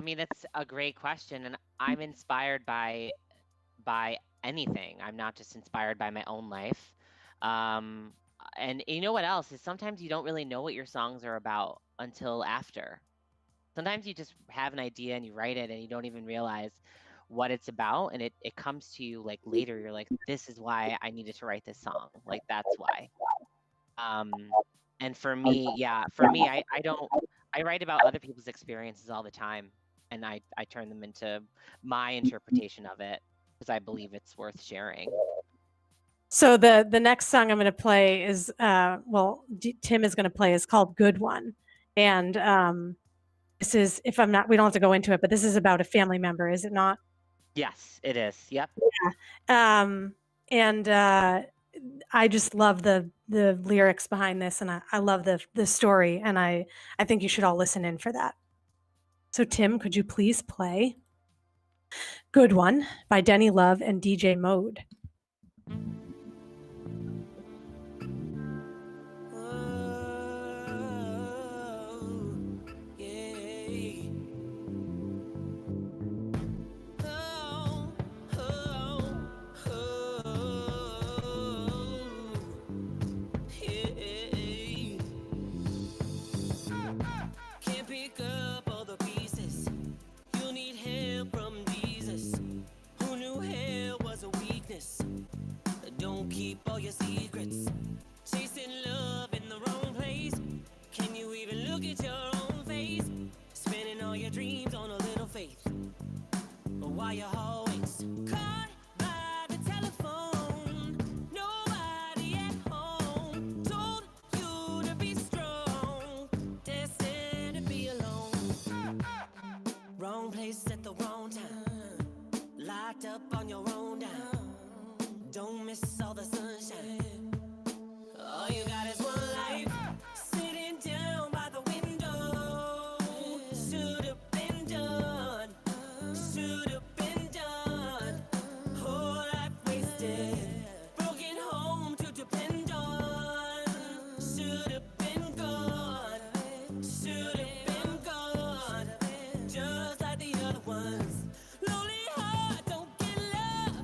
mean, that's a great question, and I'm inspired by anything. I'm not just inspired by my own life. Um, and you know what else is sometimes you don't really know what your songs are about until after. Sometimes you just have an idea and you write it and you don't even realize what it's about, and it comes to you like later. You're like, this is why I needed to write this song. Like that's why. And for me, I write about other people's experiences all the time, and I turn them into my interpretation of it because I believe it's worth sharing. So the next song I'm going to play is Tim is going to play is called "Good One," and this is, if I'm not, we don't have to go into it, but this is about a family member, is it not? Yes, it is. Yep. And I just love the lyrics behind this, and I love the story, and I think you should all listen in for that. So Tim, could you please play "Good One" by Denny Love and DJ Mode? Can't pick up all the pieces. You need help from Jesus. Who knew hell was a weakness? Don't keep all your secrets. Chasing love in the wrong place. Can you even look at your own face? Spending all your dreams on a little faith. Why you always caught by the telephone? Nobody at home told you to be strong. Destined to be alone. Wrong place at the wrong time. Locked up on your own dime. Don't miss all the sunshine. All you got is one life. Sitting down by the window. Should've been done. Should've been done. Whole life wasted. Broken home to depend on. Should've been gone. Should've been gone. Just like the other ones. Lonely heart don't get love.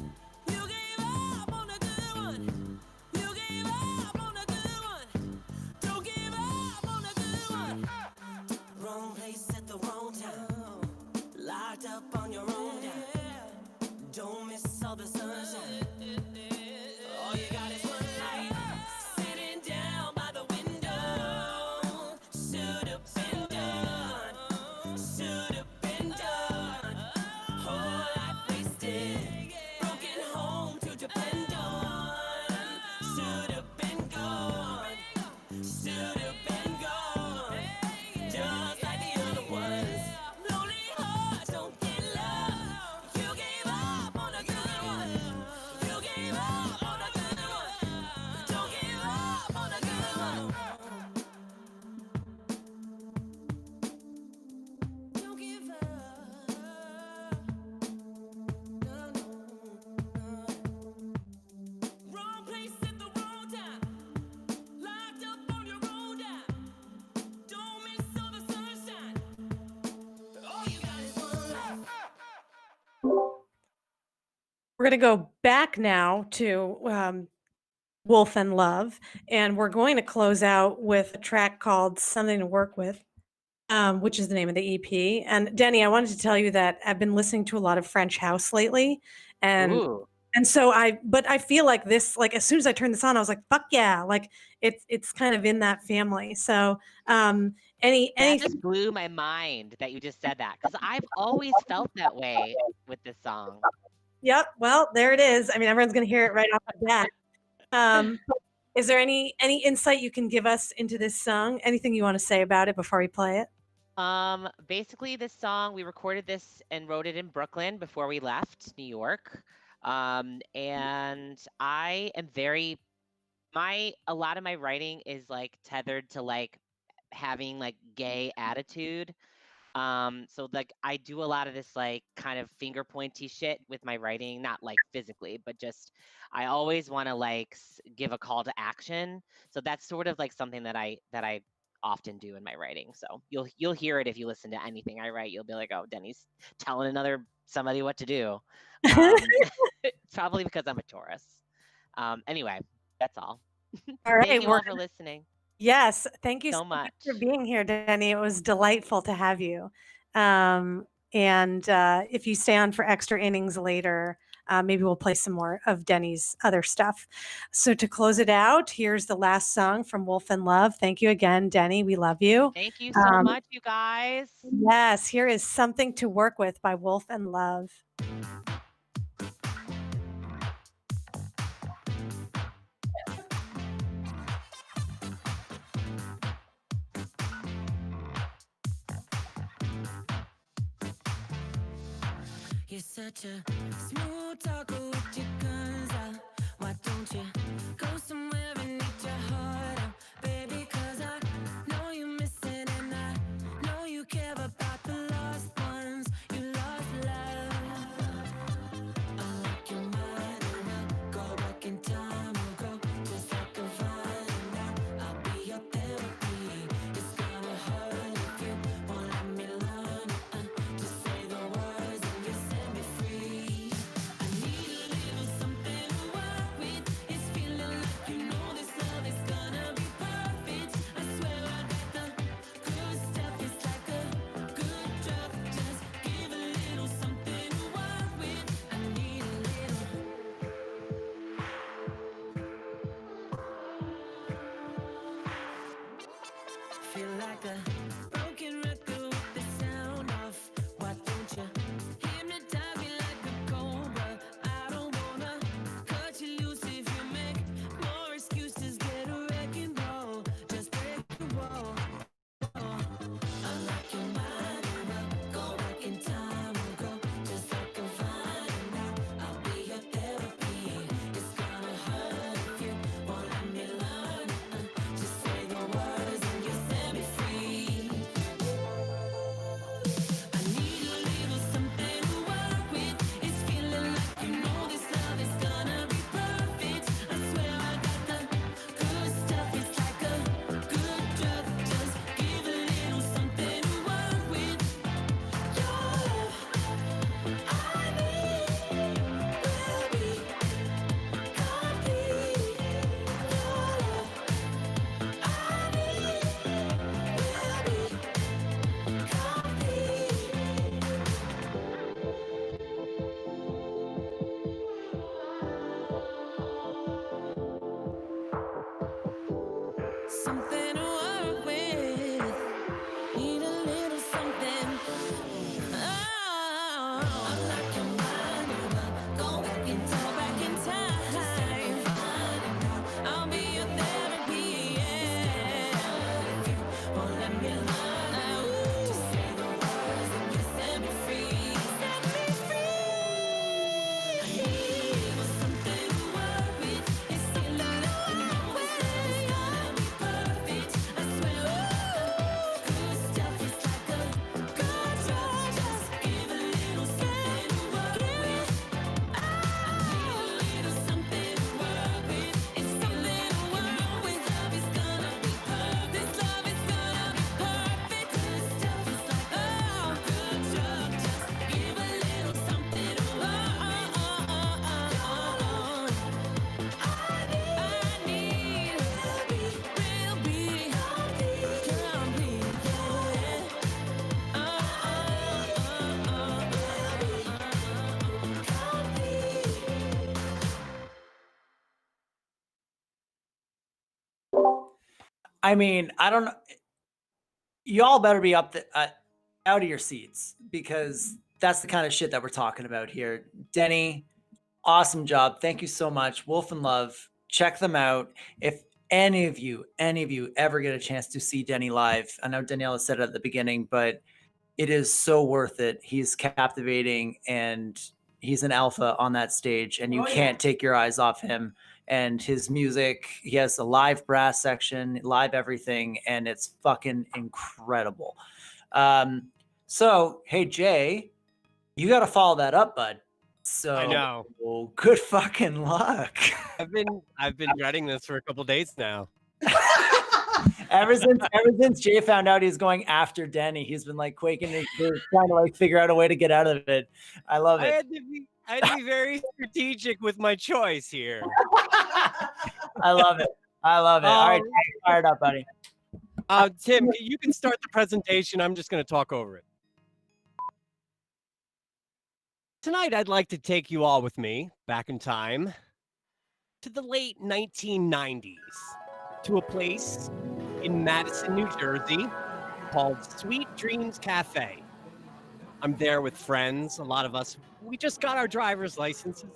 You gave up on a good one. You gave up on a good one. Don't give up on a good one. Wrong place at the wrong time. Locked up on your own dime. Don't miss all the sunshine. All you got is one life. Sitting down by the window. Should've been done. Should've been done. Whole life wasted. Broken home to depend on. Should've been gone. Should've been gone. Just like the other ones. Lonely hearts don't get love. You gave up on a good one. You gave up on a good one. Don't give up on a good one. Don't give up. No, no. Wrong place at the wrong time. Locked up on your own dime. Don't miss all the sunshine. All you got is one life. We're going to go back now to Wolf and Love, and we're going to close out with a track called "Something to Work With," which is the name of the EP. And Denny, I wanted to tell you that I've been listening to a lot of French house lately, and Ooh. And so I feel like this, like as soon as I turned this on, I was like, fuck yeah, like it's kind of in that family. So That anything. just blew my mind that you just said that, because I've always felt that way with this song. Yep. Well, there it is. I mean, everyone's going to hear it right off the bat. Is there any insight you can give us into this song? Anything you want to say about it before we play it? Basically, this song, we recorded this and wrote it in Brooklyn before we left New York. And I am a lot of my writing is like tethered to like having like gay attitude. So like I do a lot of this like kind of finger pointy shit with my writing, not like physically, but just I always want to like give a call to action. So that's sort of like something that I often do in my writing. So you'll hear it if you listen to anything I write. You'll be like, oh, Denny's telling somebody what to do. Probably because I'm a Taurus. Anyway, that's all. All right. Thank you all for listening. Yes. Thank you so much for being here, Denny. It was delightful to have you. And if you stay on for extra innings later, maybe we'll play some more of Denny's other stuff. So to close it out, here's the last song from Wolf and Love. Thank you again, Denny. We love you. Thank you so much, you guys. Yes, here is Something to Work With by Wolf and Love. You're such a smooth talker with your guns out. Why don't you go somewhere and eat your heart out, baby? 'Cause I know you're missing and I know you care about the lost ones. You lost love. I like your mind and I'll go back in time. We'll go just like a vine and I'll be your therapy. It's gonna hurt if you won't let me learn. Just say the words and you set me free. I need a little something to work with. It's feeling like you know this love is gonna be perfect. I swear I got the good stuff. It's like a good drug. Just give a little something to work with. I need a little. Feel like a broken record with the sound off. Why don't you hypnotize me like a cobra? I don't wanna cut you loose if you make more excuses. Get a wrecking ball, just break the wall. I like your mind and I'll go back in time. We'll go just like a vine and I'll be your therapy. It's gonna hurt if you won't let me learn. Just say the words and you set me free. I need a little something to work with. It's feeling like you know this love is gonna be perfect. I swear I got the good stuff. It's like a good drug. Just give a little something to work with. Your love, I need, will be complete. Your love, I need, will be complete. Something to work with. Need a little something. Oh, I like your mind. Go back in time. I'll be your therapy. Yeah. If you won't let me learn, just say the words and you set me free. Set me free. I need something to work with. It's feeling like you know it's gonna be perfect. I mean, I don't know. Y'all better be out of your seats because that's the kind of shit that we're talking about here. Denny, awesome job. Thank you so much. Wolf and Love, check them out. If any of you ever get a chance to see Denny live, I know Daniela said it at the beginning, but it is so worth it. He's captivating and he's an alpha on that stage, and you can't take your eyes off him. And his music, he has a live brass section, live everything, and it's fucking incredible. So, hey, Jay, you got to follow that up, bud. So, I know. Good fucking luck. I've been dreading this for a couple days now. ever since Jay found out he's going after Denny, he's been like quaking his boots, trying to like figure out a way to get out of it. I love it. I had to be very strategic with my choice here. I love it. All right, fired up, buddy. Tim, you can start the presentation. I'm just going to talk over it. Tonight, I'd like to take you all with me back in time to the late 1990s, to a place in Madison, New Jersey called Sweet Dreams Cafe. I'm there with friends. A lot of us, we just got our driver's licenses.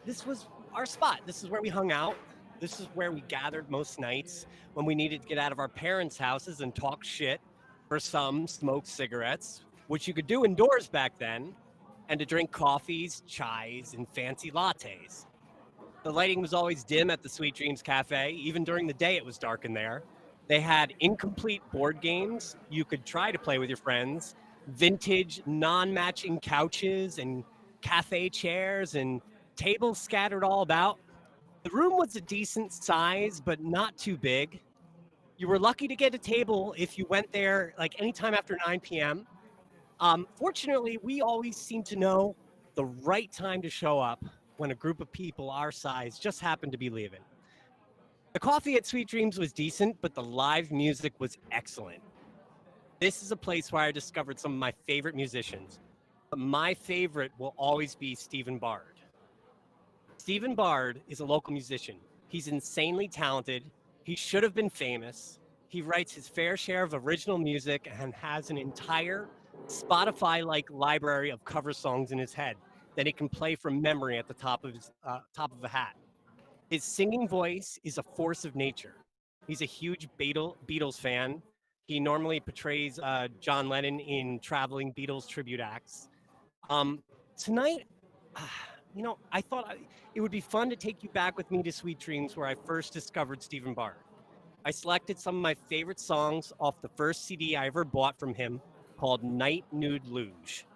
This was our spot. This is where we hung out. This is where we gathered most nights when we needed to get out of our parents' houses and talk shit, for some, smoke cigarettes, which you could do indoors back then, and to drink coffees, chais, and fancy lattes. The lighting was always dim at the Sweet Dreams Cafe. Even during the day, it was dark in there. They had incomplete board games you could try to play with your friends, vintage, non-matching couches and cafe chairs and tables scattered all about. The room was a decent size, but not too big. You were lucky to get a table if you went there like anytime after 9 p.m. Fortunately, we always seemed to know the right time to show up when a group of people our size just happened to be leaving. The coffee at Sweet Dreams was decent, but the live music was excellent. This is a place where I discovered some of my favorite musicians, but my favorite will always be Stephen Bard. Stephen Bard is a local musician. He's insanely talented. He should have been famous. He writes his fair share of original music and has an entire Spotify-like library of cover songs in his head that he can play from memory at the top of a hat. His singing voice is a force of nature. He's a huge Beatles fan. He normally portrays John Lennon in traveling Beatles tribute acts. Tonight, I thought it would be fun to take you back with me to Sweet Dreams, where I first discovered Stephen Bard. I selected some of my favorite songs off the first CD I ever bought from him, called Night Nude Luge.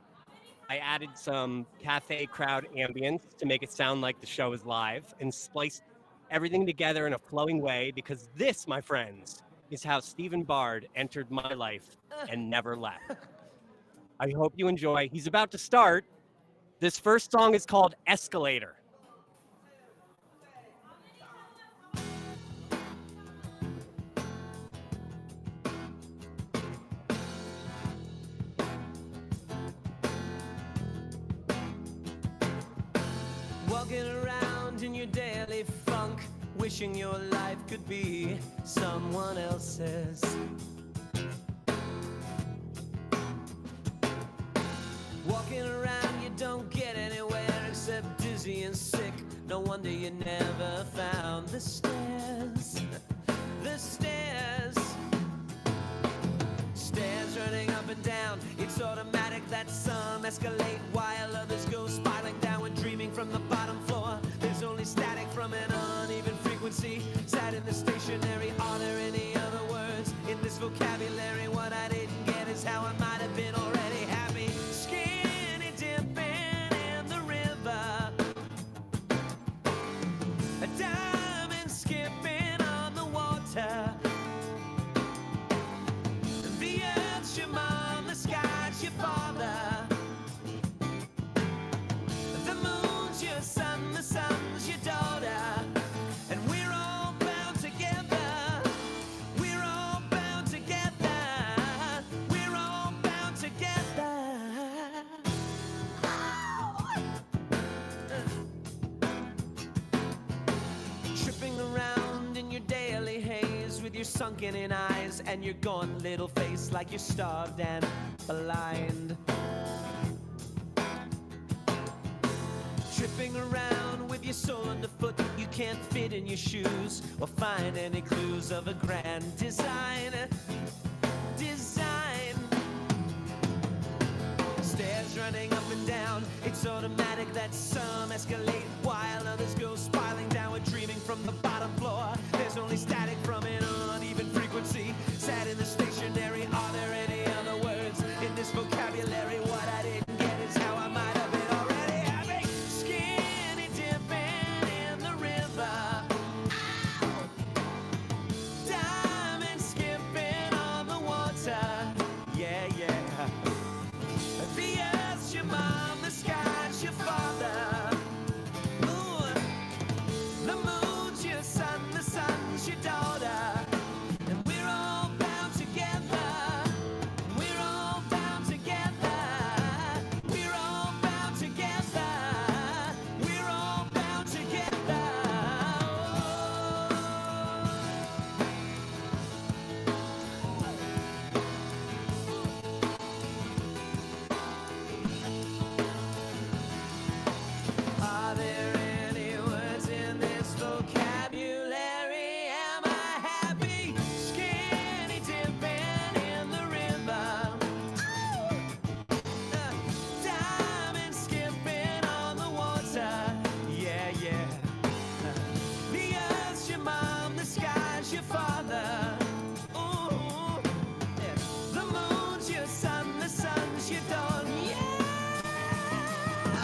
I added some cafe crowd ambience to make it sound like the show is live and spliced everything together in a flowing way, because this, my friends, is how Stephen Bard entered my life and never left. I hope you enjoy. He's about to start. This first song is called Escalator. Walking around in your daily funk, wishing your life could be someone else's. Walking around, you don't get anywhere except dizzy and sick. No wonder you never found the stairs. The stairs. Stairs running up and down. It's automatic that some escalate while others go spiraling down and dreaming from the bottom floor. There's only static from an uneven frequency. Sat in the stationary. Are there any other words in this vocabulary? What I didn't get is how I might have been already happy. Skinny dipping in the river. A diamond skipping on the water. The earth's your mom, the sky's your father. The moon's your son, the sun's your daughter. And we're all bound together. We're all bound together. We're all bound together. your sunken in eyes and your gaunt little face like you're starved and blind. Tripping around with your soul underfoot, you can't fit in your shoes or find any clues of a grand design. Stairs running up and down, it's automatic that some escalate while others go spiraling downward, dreaming from the bottom floor. There's only static from an uneven frequency. Sat in the stationary, are there any other words in this vocabulary? What I didn't get is how I might have been already having skinny dipping in the river. Ow! Diamond skipping on the water. Yeah, yeah. The earth's your mom, the sky's your father. Ooh, the moon's your son, the sun's your daughter. And we're all bound together. We're all bound together. We're all bound together. We're all bound together. Are there any words in this vocabulary? Am I happy? Skinny dipping in the river. Diamond skipping on the water. Yeah, yeah. The earth's your mom, the sky's your father. Ooh, yeah. The moon's your son, the sun's your dawn. Yeah.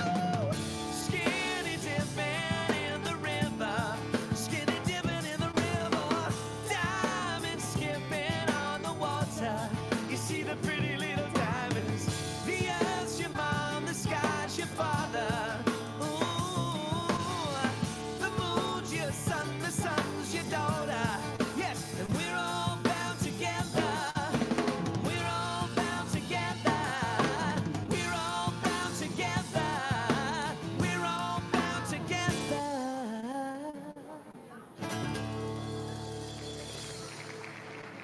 Ooh. Skinny dipping in the river. Skinny dipping in the river. Diamond skipping on the water. You see the pretty little diamonds. The earth's your mom, the sky's your father. Ooh, the moon's your son, the sun's your daughter. Yes, and we're all bound together. We're all bound together. We're all bound together. We're all bound together.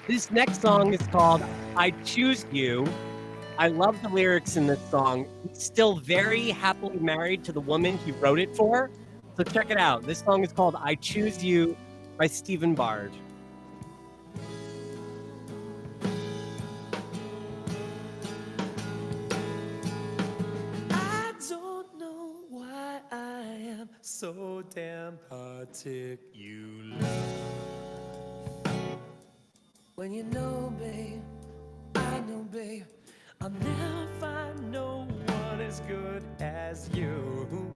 This next song is called I Choose You. I love the lyrics in this song. He's still very happily married to the woman he wrote it for. So check it out. This song is called I Choose You by Stephen Bard. I don't know why I am so damn particular. When you know, babe, I know, babe, I'll never find no one as good as you.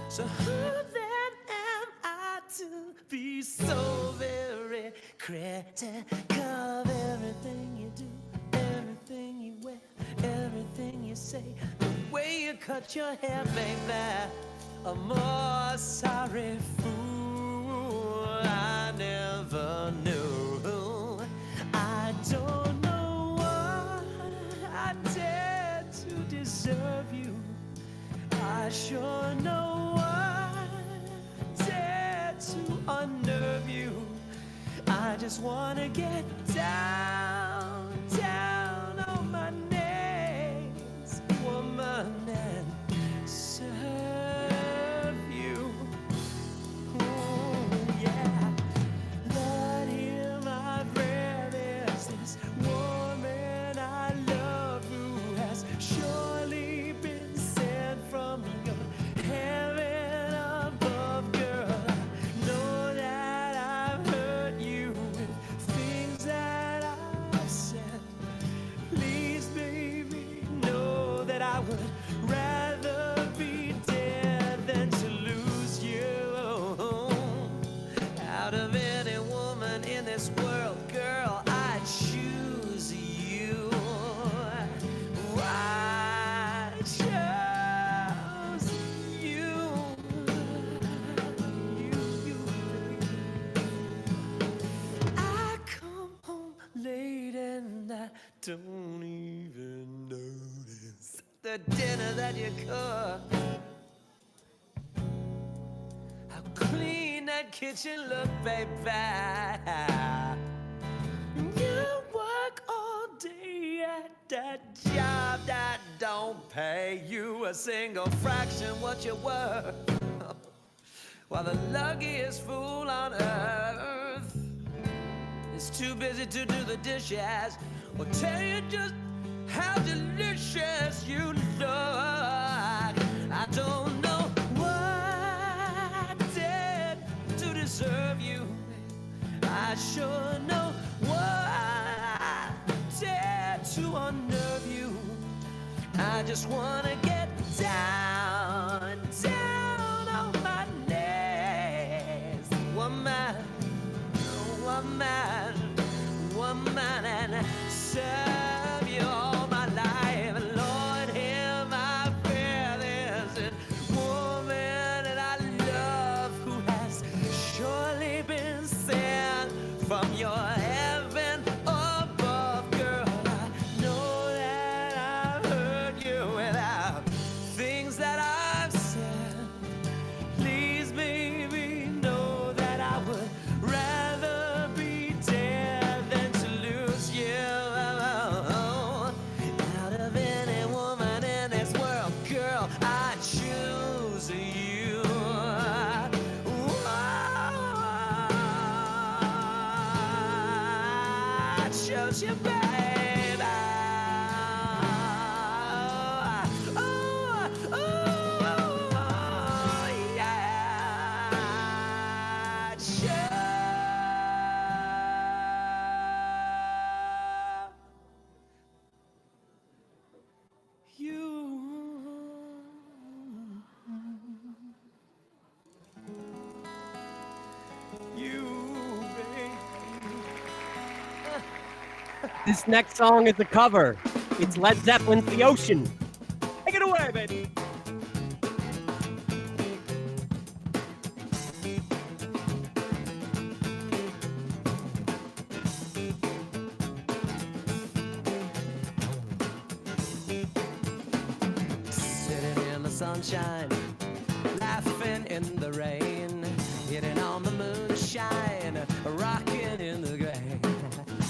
So who then am I to be so very critical of everything you do, everything you wear, everything you say, the way you cut your hair, baby? A more sorry fool I never knew. I don't know what I did to deserve you. I sure know what I did to unnerve you. I just wanna get down, down on my knees, woman, and serve you. Ooh, yeah. Lord, hear my prayer. There's this woman I love who has surely been sent from your heaven above, girl. I know that I've hurt you with things that I've said. Please, baby, know that I would rather be dead than to lose you. Out of any woman in this world, girl, I choose you. I chose you. You, baby. I come home late and I don't even notice the dinner that you cook. How clean that kitchen look, baby. You work all day at that job that don't pay you a single fraction what you're worth. While the luckiest fool on earth is too busy to do the dishes or tell you just how delicious you look. I don't know what I did to deserve you. I sure know what I did to unnerve you. I just wanna get down, down on my knees. Woman, woman, woman, and serve you all my life. Lord, hear my prayer. There's a woman that I love who has surely been sent from your heaven above. Girl, I know that I've hurt you without things that I've said. Please, baby, know that I would rather be dead than to lose you. Out of any woman in this world, girl, I choose you. I chose you, baby. Yeah. You, baby. This next song is a cover. It's Led Zeppelin's The Ocean. Take it away, baby. Sitting in the sunshine, laughing in the rain, hitting on the moonshine, rocking in the grain.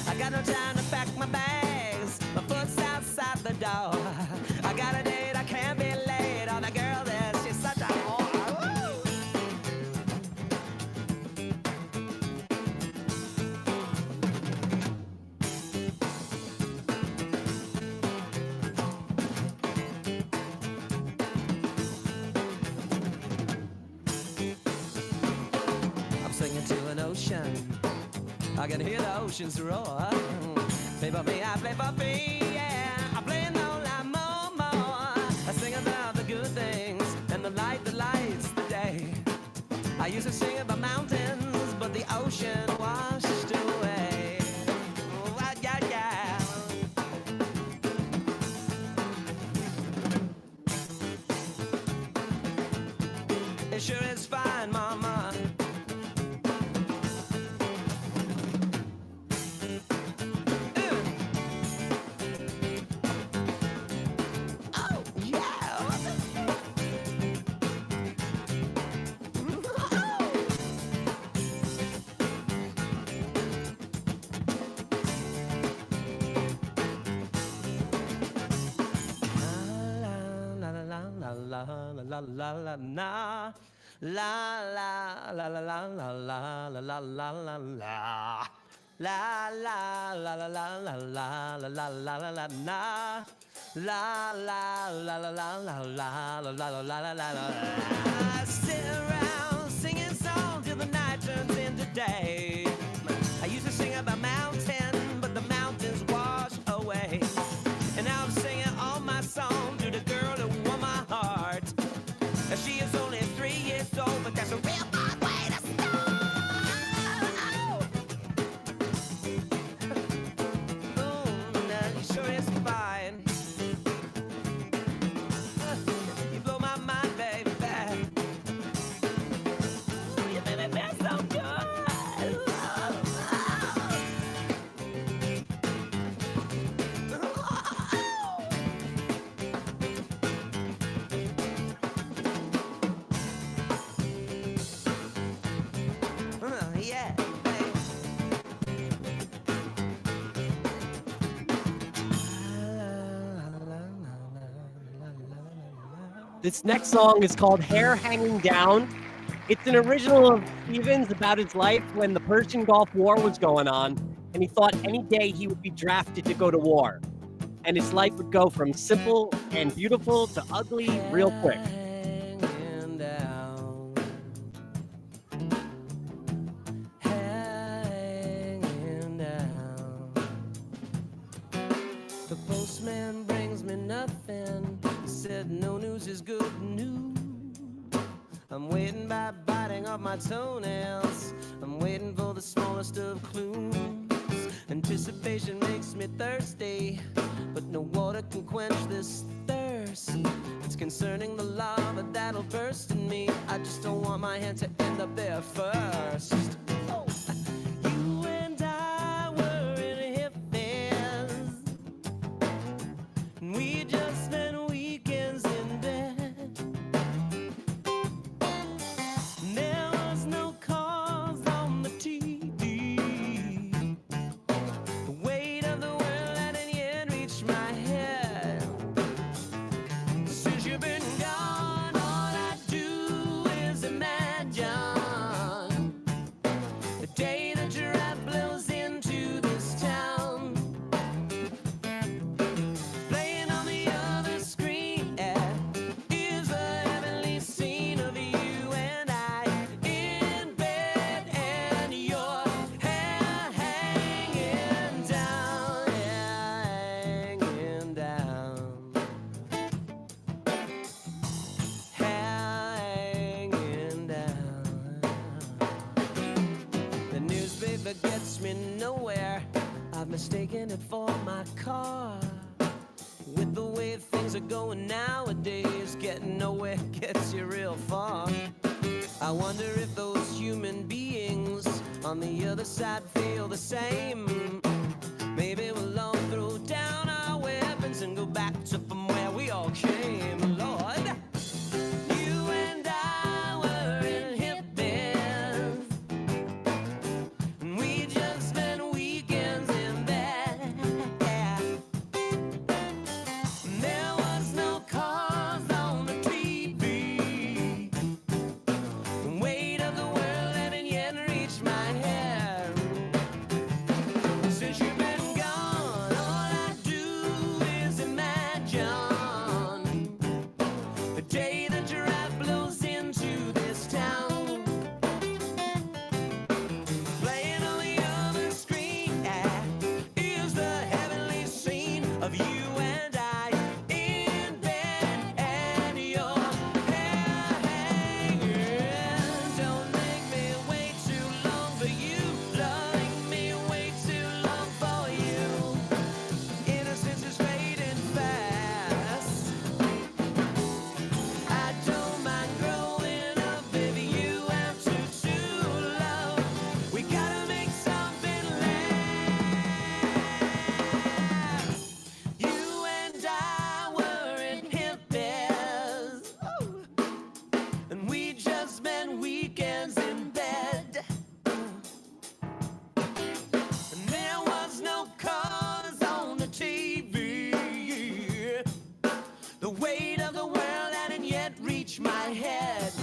I got no time to pack my bags, my foot's outside the door. I got a date, I can't be late on a girl that she's such a whore. I'm singing to an ocean, I can hear the oceans roar. Play for me, I play for me, yeah. I play no lie, more. I sing about the good things and the light that lights the day. I used to sing about mountains, but the ocean washed away. Oh, yeah, yeah. It sure is fine, mama. Oh, yeah. La la la la la la la la na. La la la la la la la la la la la la. La la la la la la la la la la la la na. La la la la la la la la la la la la la. I sit around singing songs till the night turns into day. I used to sing about mountain, but the mountains washed away. And now I'm singing all my songs to the girl who won my heart. She is only 3 years old, but that's a real fun way to start. Oh, you sure is fine. You blow my mind, baby. This next song is called Hair Hanging Down. It's an original of Stevens about his life when the Persian Gulf War was going on, and he thought any day he would be drafted to go to war. And his life would go from simple and beautiful to ugly real quick. Hanging down. Hanging down. The postman brings me nothing. He said no news is good news. I'm waiting by biting off my toenails. I'm waiting for the smallest of clues. Anticipation makes me thirsty, but no water can quench this thirst. It's concerning the lava that'll burst in me. I just don't want my hand to end up there first. You and I were in hippies, and we just spent weekends in bed. There was no cause on the TV. The weight of the world hadn't yet reached my head. Since you've been gone, all I do is imagine the day that your rat blows into this town. Playing on the other screen, is a heavenly scene of you and I in bed, and your hair hanging down, hanging down, hanging down. The newspaper gets me nowhere. I've mistaken it for my car. With the way things are going nowadays, getting nowhere gets you real far. I wonder if those human beings on the other side feel the same. Maybe we'll all throw down our weapons and go back to from where we all came, Lord. You and I were in hippies, and we just spent weekends in bed. There was no cause on the TV. The weight of the world hadn't yet reached my head. Since you've been gone, all I do is imagine the day that your rat blows into this town. Playing on the other screen, is the heavenly scene of you and I in bed, and your hair hanging. Don't make me wait too long for you, loving me way too long for you. Innocence is fading fast. I don't mind growing up if you have to love. We gotta make something last. You and I were in hippies, and we just spent weekends in bed. And there was no cause on the TV. The weight of the world hadn't yet reached my head.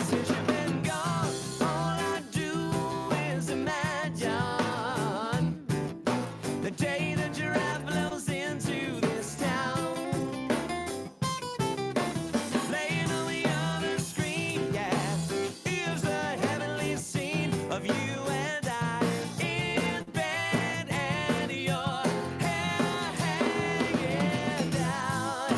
Since you've been gone, all I do is imagine the day that your rat blows into this town. Playing on the other screen, is the heavenly scene of you and I in bed, and your hair hanging down,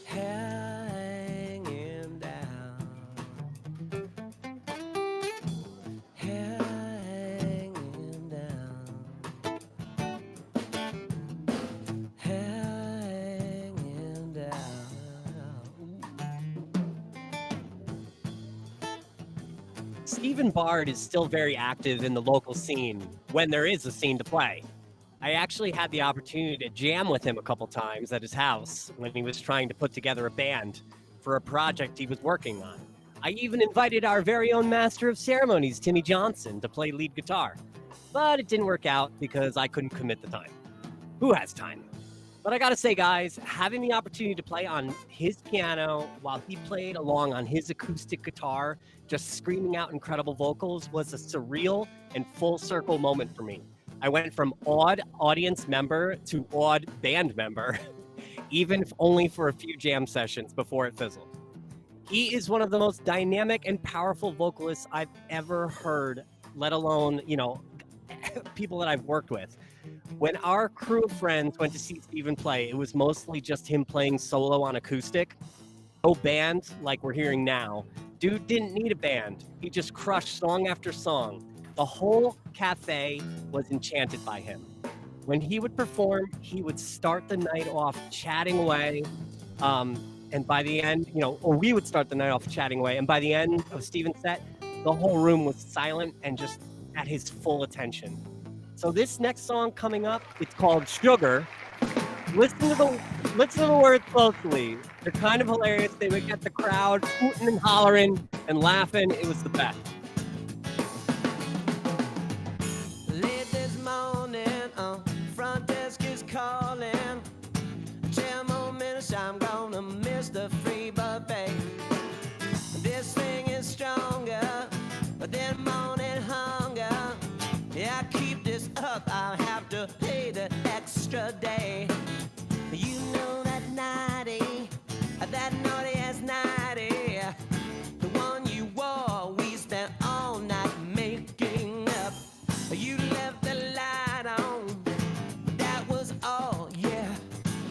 hanging down, hanging down, hanging down, hanging down. Stephen Bard is still very active in the local scene when there is a scene to play. I actually had the opportunity to jam with him a couple times at his house when he was trying to put together a band for a project he was working on. I even invited our very own master of ceremonies, Timmy Johnson, to play lead guitar. But it didn't work out because I couldn't commit the time. Who has time? But I gotta say, guys, having the opportunity to play on his piano while he played along on his acoustic guitar, just screaming out incredible vocals, was a surreal and full circle moment for me. I went from awed audience member to awed band member, even if only for a few jam sessions before it fizzled. He is one of the most dynamic and powerful vocalists I've ever heard, let alone, people that I've worked with. When our crew of friends went to see Steven play, it was mostly just him playing solo on acoustic. No band like we're hearing now. Dude didn't need a band. He just crushed song after song. The whole cafe was enchanted by him. When he would perform, he would start the night off chatting away. And by the end, or we would start the night off chatting away. And by the end of Steven's set, the whole room was silent and just at his full attention. So this next song coming up, it's called Sugar. Listen to the words closely. They're kind of hilarious. They would get the crowd hooting and hollering and laughing. It was the best. Late this morning, front desk is calling. 10 more minutes, I'm gonna miss the free buffet. This thing is stronger than morning hunger. Yeah, I keep this up, I'll have to pay the extra day. You know that naughty ass 90, the one you wore, we spent all night making up. You left the light on, that was all, yeah.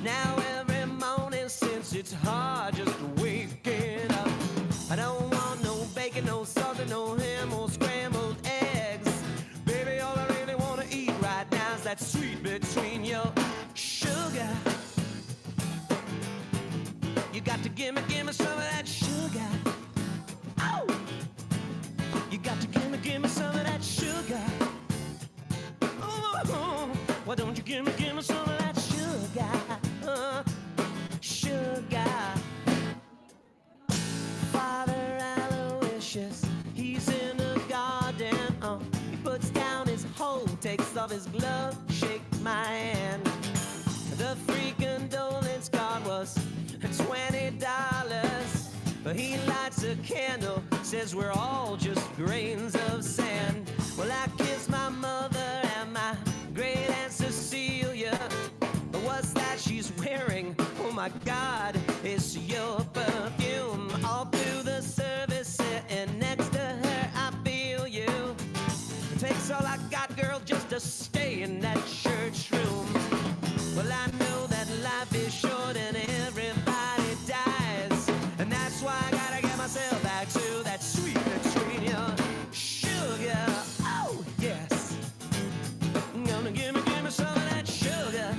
Now every morning since it's hard just waking up, I don't want no bacon, no sausage, no ham, or scrambled eggs. Baby, all I really wanna eat right now is that sweet between your sugar. You got to give me some of that sugar. Oh! You got to give me some of that sugar. Oh, why don't you give me some of that sugar? Sugar. Father Aloysius, he's in the garden. He puts down his hoe, takes off his glove, shakes my hand. The free condolence card was $20, but he lights a candle, says we're all just grains of sand. Well, I kiss my mother and my great aunt Cecilia. But what's that she's wearing? Oh my God, it's your perfume. All through the service, sitting next to her, I feel you. It takes all I got, girl, just to stay in that church room. Well, I know that life is short and everybody dies, and that's why I gotta get myself back to that sweet between your sugar. Oh, yes. Gonna give me some of that sugar.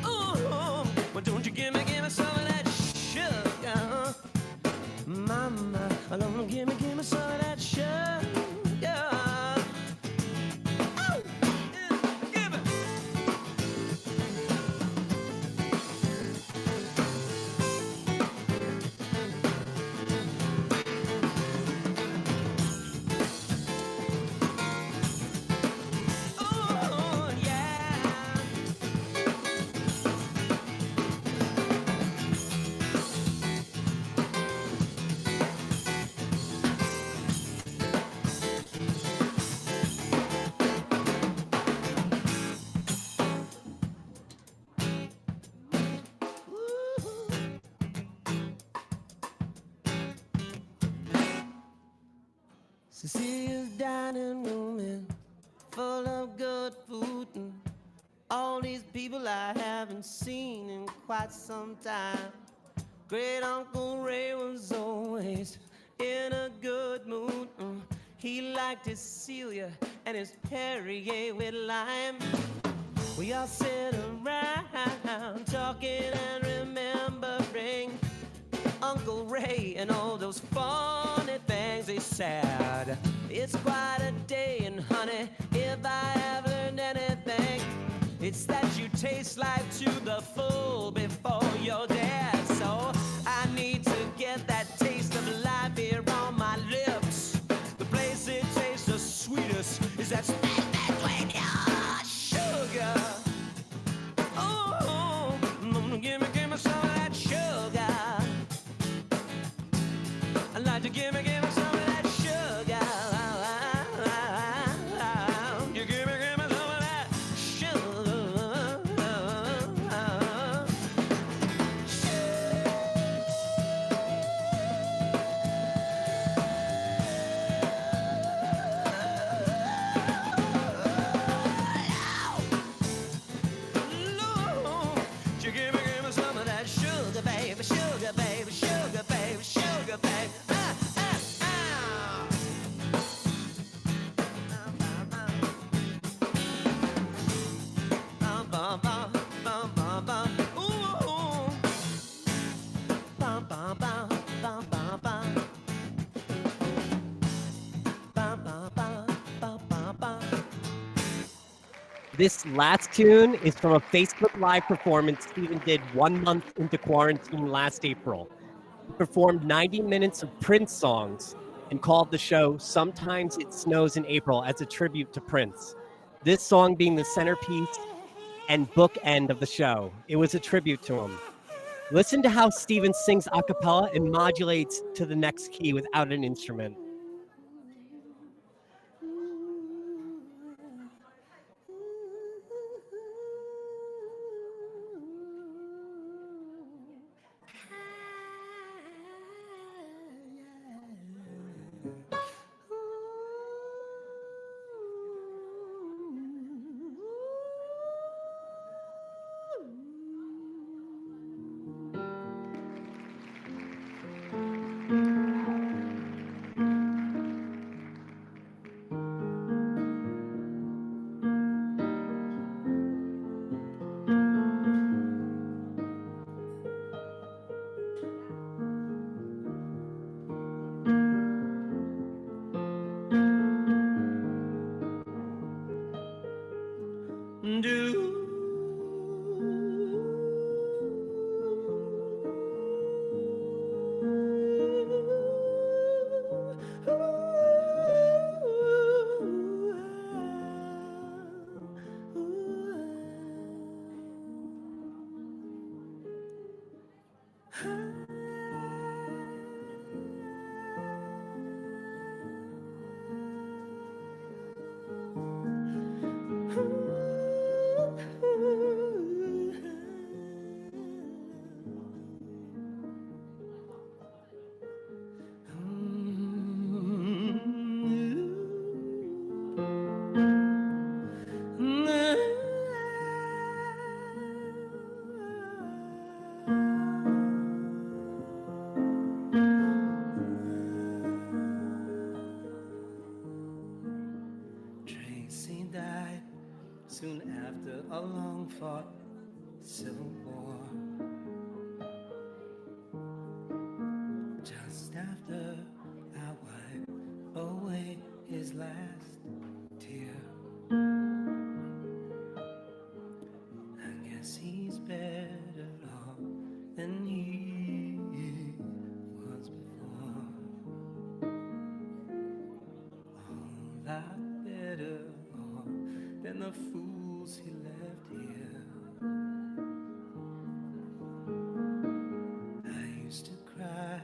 Oh, well, don't you give me some of that sugar. Mama, don't give me some of that sugar. Oh, give it. Oh, yeah. Cecilia's dining room is full of good food and all these people I haven't seen in quite some time. Great Uncle Ray was always in a good mood. He liked his Celia and his Perrier with lime. We all sit around talking and remembering Uncle Ray and all those funny things he said. It's quite a day, and honey, if I have learned anything, it's that you taste life to the full before you're dead. So I need to get that taste of life This last tune is from a Facebook Live performance Steven did 1 month into quarantine last April. He performed 90 minutes of Prince songs and called the show Sometimes It Snows in April as a tribute to Prince. This song being the centerpiece and bookend of the show. It was a tribute to him. Listen to how Steven sings a cappella and modulates to the next key without an instrument. Tracy died soon after a long fought civil war. Just after I wiped away his last tear. I guess he's better off than he was before. A lot better off than the fools he left here. I used to cry.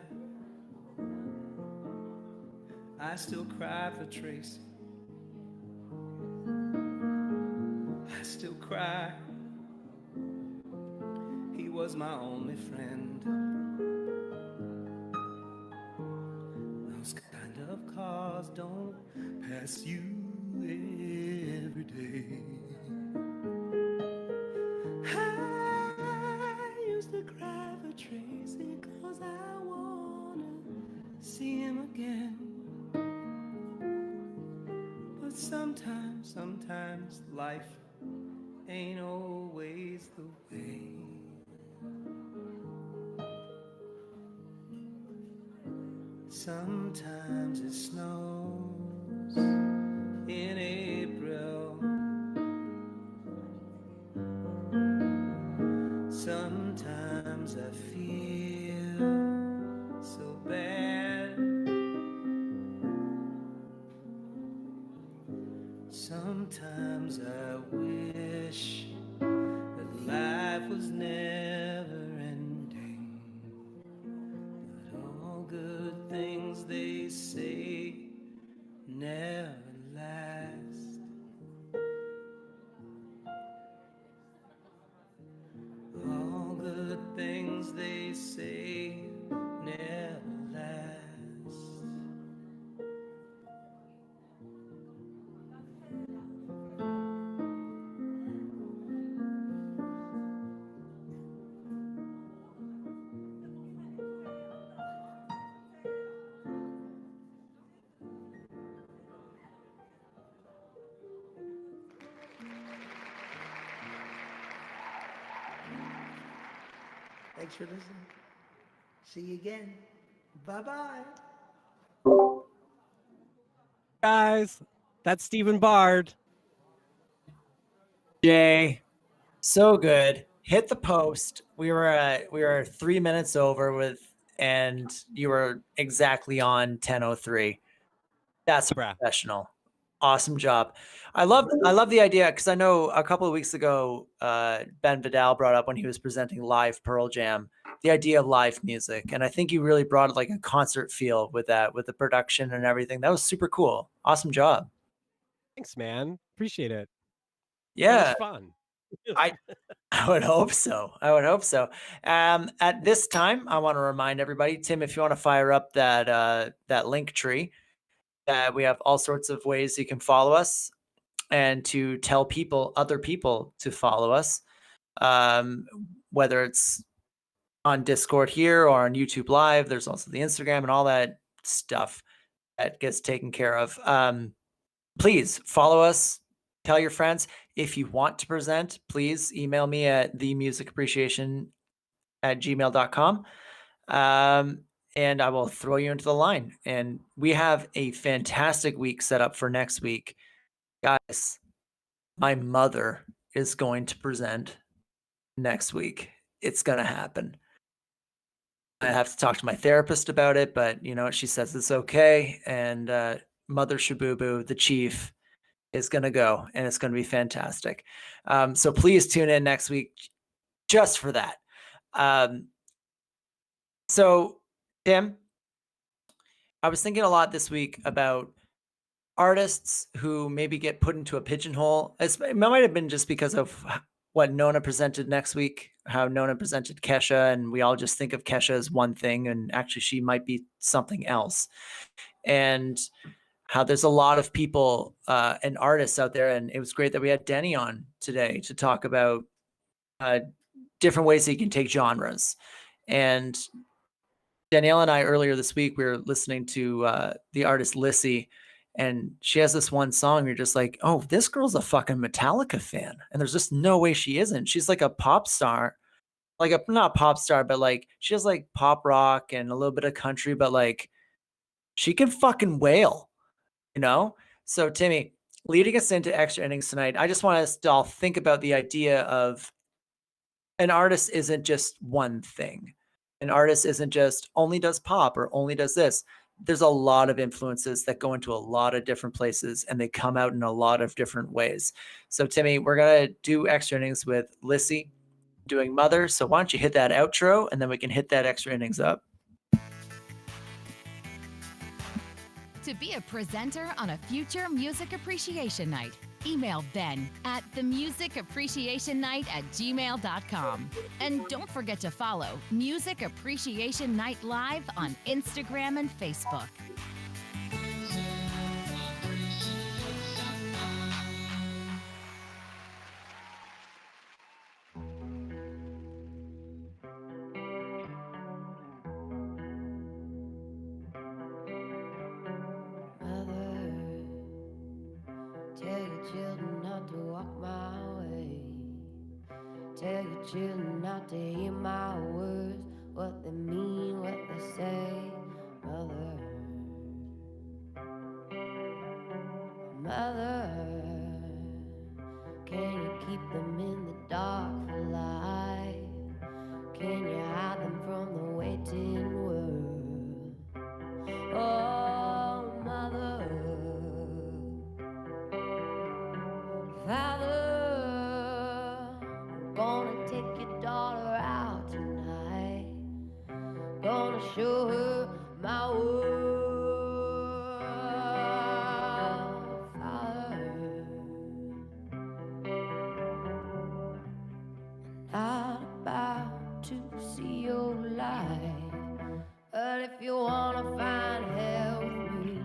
I still cry for Tracy. I still cry. He was my only friend. Those kind of cars don't pass you every day. I used to cry for Tracy 'cause I wanna see him again. But sometimes life ain't always the way. Sometimes it snows in April. Sometimes I feel so bad. Sometimes I wish that life was never ending. But all good things they say never last. All good things they say never last. Thanks for listening. See you again. Bye-bye. Guys, that's Stephen Bard. Jay, so good. Hit the post. We were 3 minutes over with, and you were exactly on 10:03. That's Bruh. professional. Awesome job. I love the idea because I know a couple of weeks ago, Ben Vidal brought up when he was presenting live Pearl Jam, the idea of live music, and I think you really brought like a concert feel with that, with the production and everything. That was super cool. Awesome job. Thanks, man. Appreciate it. That Yeah, was fun. I would hope so. I would hope so. At this time, I want to remind everybody, Tim, if you want to fire up that link tree, that we have all sorts of ways you can follow us and to tell other people to follow us, whether it's on Discord here or on YouTube Live. There's also the Instagram and all that stuff that gets taken care of. Please follow us. Tell your friends. If you want to present, please email me at themusicappreciation@gmail.com. And I will throw you into the line. And we have a fantastic week set up for next week. Guys, my mother is going to present next week. It's going to happen. I have to talk to my therapist about it, but you know, she says it's okay. And Mother Shabubu, the chief, is going to go, and it's going to be fantastic. So please tune in next week just for that. So, Tim, I was thinking a lot this week about artists who maybe get put into a pigeonhole. It might have been just because of what Nona presented next week, how Nona presented Kesha, and we all just think of Kesha as one thing, and actually she might be something else. And how there's a lot of people and artists out there, and it was great that we had Denny on today to talk about different ways that you can take genres. And Danielle and I earlier this week, we were listening to the artist Lissy, and she has this one song. You're just like, oh, this girl's a fucking Metallica fan. And there's just no way she isn't. She's like a pop star, like a, not pop star, but like she has like pop rock and a little bit of country, but like she can fucking wail, you know? So Timmy, leading us into extra innings tonight, I just want us to all think about the idea of an artist isn't just one thing. An artist isn't just only does pop or only does this. There's a lot of influences that go into a lot of different places, and they come out in a lot of different ways. So Timmy, we're going to do extra innings with Lissy doing Mother. So why don't you hit that outro, and then we can hit that extra innings up. To be a presenter on a future Music Appreciation Night, email Ben at themusicappreciationnight@gmail.com. And don't forget to follow Music Appreciation Night Live on Instagram and Facebook. Tell your children not to walk my way. Tell your children not to hear my words, what they mean, what they say. Mother, mother, can you keep them in the dark for life? Can you hide them from the waiting world? Oh, mother, Father, I'm gonna take your daughter out tonight. Gonna show her my world, Father. I'm not about to see your light, but if you wanna find hell with me,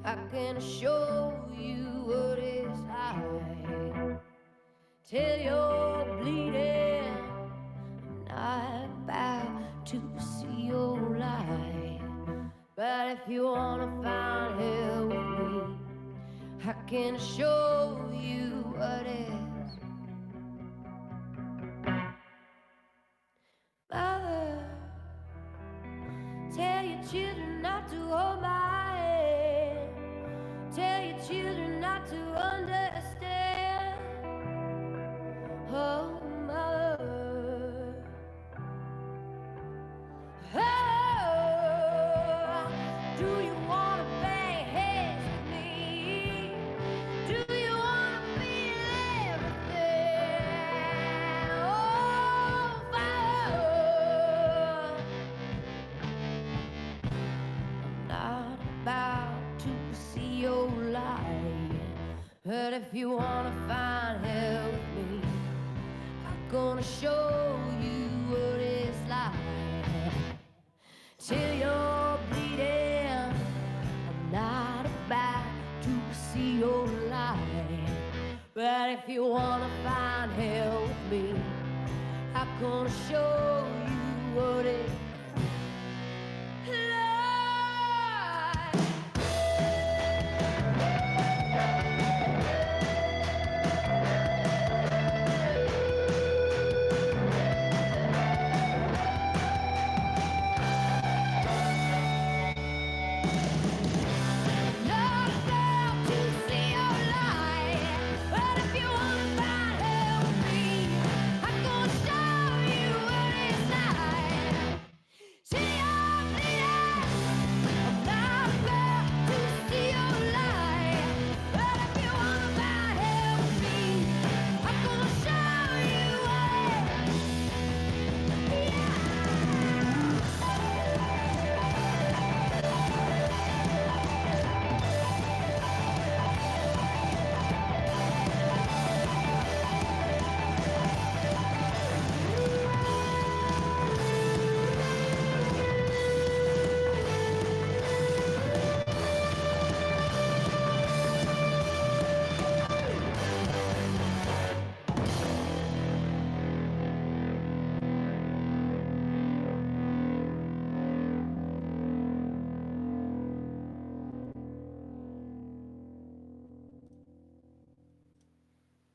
I can show you what is high. Till you're bleeding, I'm not about to see your light. But if you wanna find hell with me, I can show you what is. Mother, tell your children not to hold my hand. Tell your children not to understand. if you wanna find hell with me, I'm gonna show you what it's like. Till you're bleeding, I'm not about to see your light. But if you wanna find hell with me, I'm gonna show you what it's like. Not about to see your light, but if you wanna find hell with me, I'm gonna show you what it's like. See your bleeding, I'm not about to see your light, but if you wanna find hell with me, I'm gonna show you what it's like.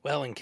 Well, in case